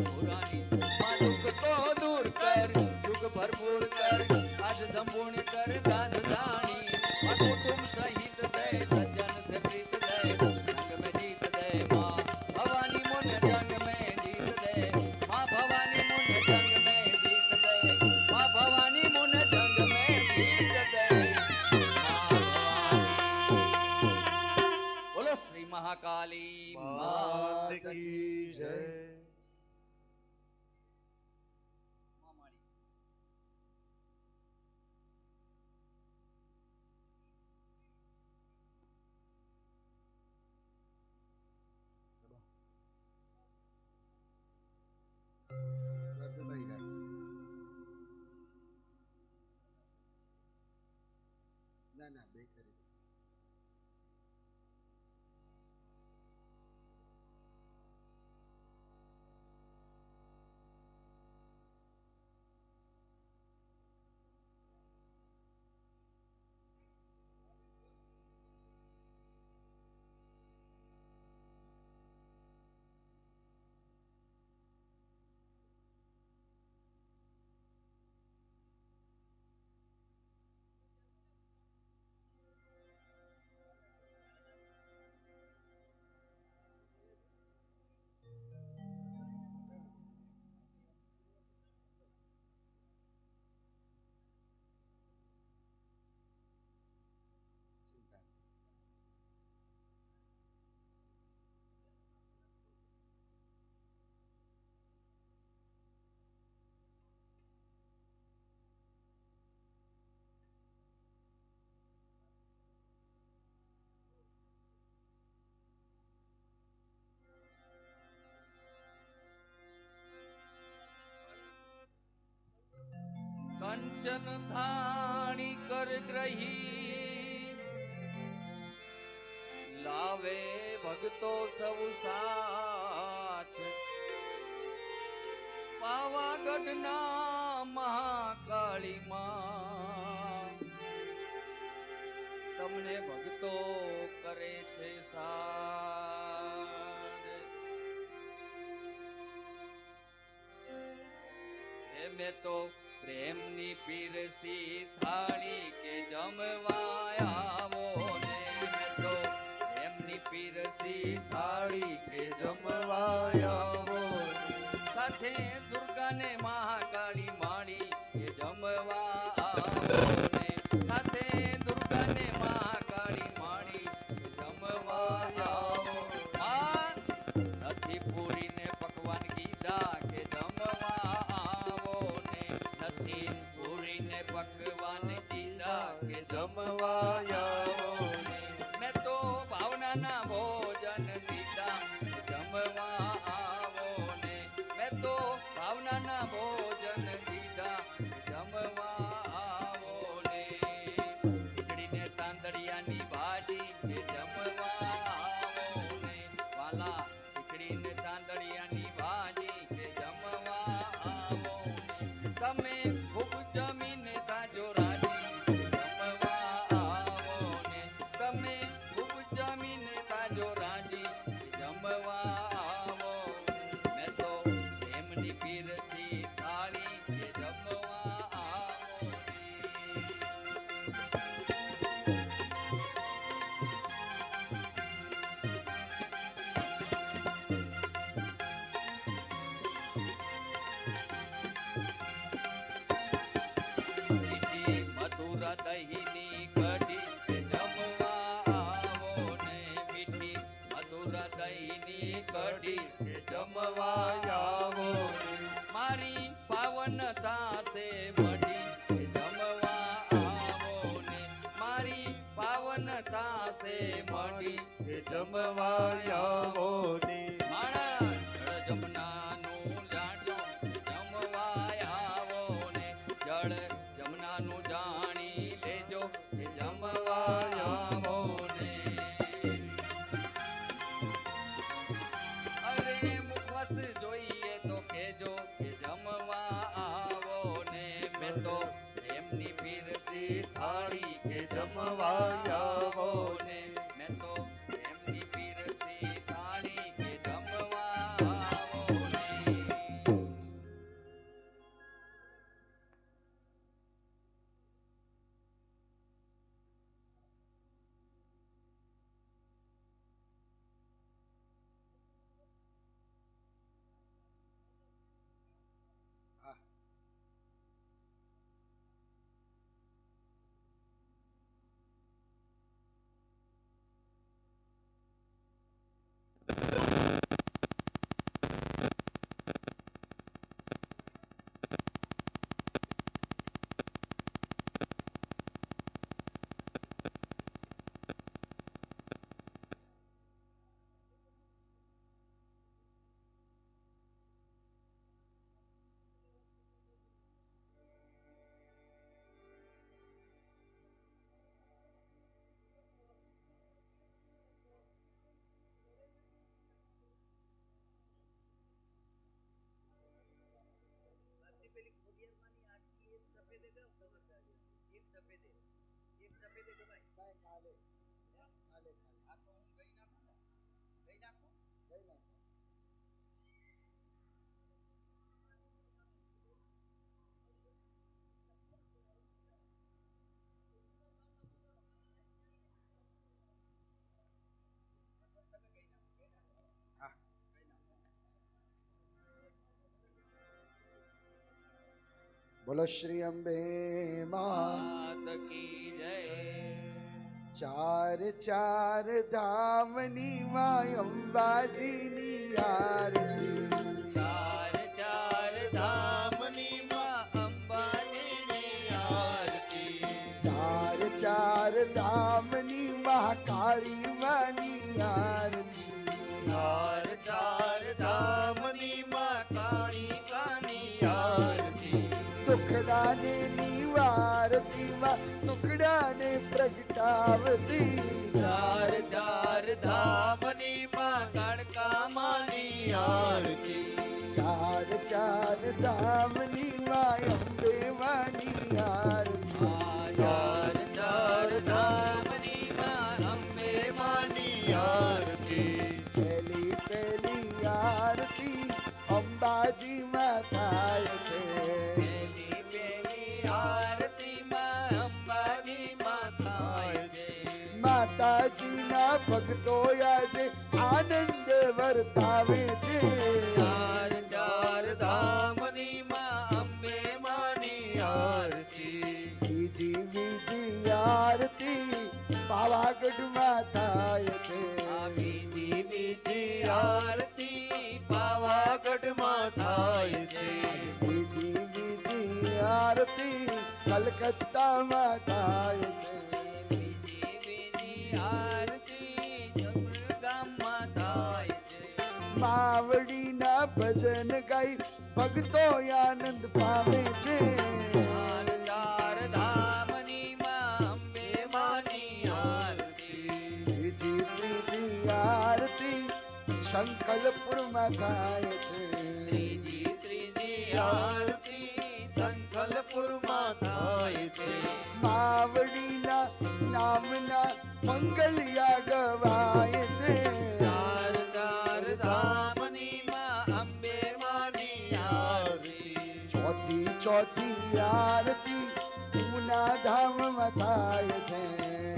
પુરાની માં દુઃખ તો દૂર કર સુખ ભરપૂર કર આજ સંપૂર્ણ કર દાન જાણી માં કુટુંબ સહિત દે સજ્જન સે પ્રીત દે જંગ में जीत दे माँ भवानी मुन जंग में जीत दे माँ भवानी मुन जंग में जीत दे माँ भवानी मुन जंग में जीत दे माँ भवानी। बोलो श्री महाकाली मात की जय। ના ના બે કરી દો. ચિંતા નહીં. કંચન થાણી કર ગ્રહી લાવે ભગતો સૌ સાથ પાવાગઢ ના મહાકાળી માં તમને ભગતો કરે છે સાથ મેં તો પ્રેમની પીરસી થાળી કે જમવા આવો ને મેં તો પ્રેમની પીરસી થાળી કે જમવા આવો સાથે દુર્ગાને મહાકાળી માળી કે જમવા આવો ને સાથે દુર્ગાને મહાકાળી માળી કે જમવા આવો આ નથી પૂરીને પકવાન કીધા કે જમવા આવો ને નથી પૂરીને પકવાન કીધા કે જમવા આવો ને મેં તો ભાવનાના ભોજન દીધા કે જમવા આવો ને મેં તો ભાવનાના ભોજન દીધા કે જમવા આવો ને ખીચડીને તાંદળિયાની ભાજી કે જમવા આવો ને વાલા ખીચડીને તાંદળિયાની ભાજી કે જમવા આવો ને તમે ખૂબ જમીને તાજો રાજી કે જમવા આવો ને તમે ખૂબ જમીને તાજો રાજી કે જમવા આવો મેં તો એમની પીરસી થાળી કે જમવા આવો ને બોલો શ્રી અંબે માં માત કી જય. ચાર ચાર ધામની માં અંબાજીની આરતી ચાર ચાર ધામની માં અંબાજીની આરતી. ચાર ચાર ધામની મહાકાળી માની આરતી ચાર ચાર ધામની માં કાળિકાની આરતી. દુખડાને નિવારતી માં દુખડાને પ્રગટાવતી ચાર ચાર ધામની માં કાળકામાની આરતી. ચાર ચાર ધામની માં અંબે માની આરતી ચાર ચાર ધામની માં અંબે માની આરતી. પહેલી પહેલી આરતી અંબાજી માં થાય છે પેલી પેલી આરતીમાં અંબાજીમાં થાય છે. માતાજીના ભક્તો આજે આનંદ વર્તાવે છે ચાર ચાર ધામની માં અંબે માની આરતી. બીજી બીજી આરતી પાવાગઢમાં થાય છે આ બીજી બીજી આરતી પાવાગઢમાં થાય છે. બીજી બીજી આરતી કલકત્તામાં થાય છે બીજી બીજી આરતી જબરગામમાં થાય છે. માવડીના ભજન ગાઈ ભક્તો આનંદ પામે છે ચાર ચાર ધામની માં અંબે માની આરતી. બીજી ત્રીજી આરતી સંકલ્પુરમાં થાય છે ત્રીજી ત્રીજી આરતી સંકલ્પુરમાં થાય છે. માવડીના નામના મંગલિયા ગવાય છે ચાર ચાર ધામની માં અંબે માની આરતી. ચોથી ચોથી આરતી પૂના ધામમાં થાય છે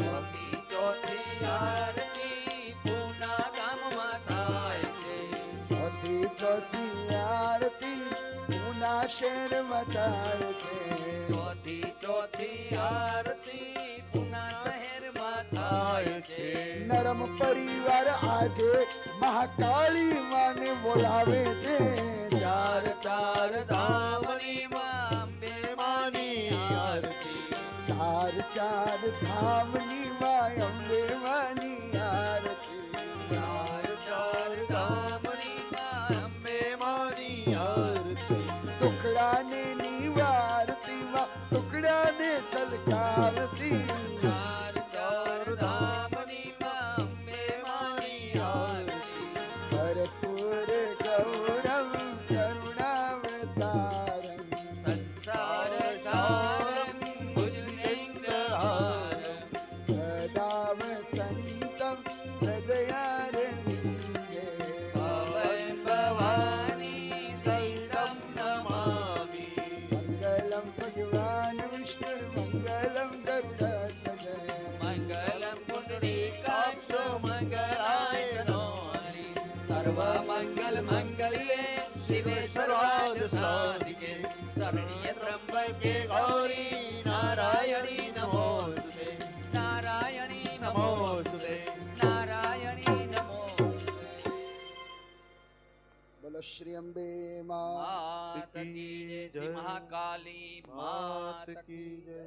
ચોથી ચોથી આરતી પૂના ગામમાં થાય છે. ચોથી ચોથી આરતી પૂના શહેરમાં થાય છે ચોથી ચોથી આરતી પૂના શહેરમાં થાય છે. નરમ પરિવાર આજે મહાકાળી માને બોલાવે છે ચાર ચાર ધામની માં અંબે માની આરતી. ચાર ચાર ધામની માં અંબે માની આરતી ચાર ચાર ધામની માં અંબે માની આરતી. ટુકડાને નિવારતી માં ટુકડાને છલકાવતી ચાર ચાર ધામની માં અંબે માની આરતી. ભરપૂર ગૌરવ કરુણાવતારમ સંસાર સારમ ભુજલિંગહારમ સદામ સંતમ હૃદયારવિંદે ભવન ભવાની સહિતમ નમામિ. મંગલમ ભગવાન વિષ્ણુ મંગલમ ગરુડધ્વજ મંગલમ પુંડરીકાક્ષો મંગલાય તનો હરિ. સર્વ મંગલ મંગલ્યે શિવે સર્વાર્થ સાધિકે શરણ્ય ત્રંબકે ગૌરી નારાયણી નમોસ્તુતે. નારાયણી નમોસ્તુતે. નારાયણી નમોસ્તુતે. બોલો શ્રી અંબે માં માત કી જય. શ્રી મહાકાલી માત માત કી જય.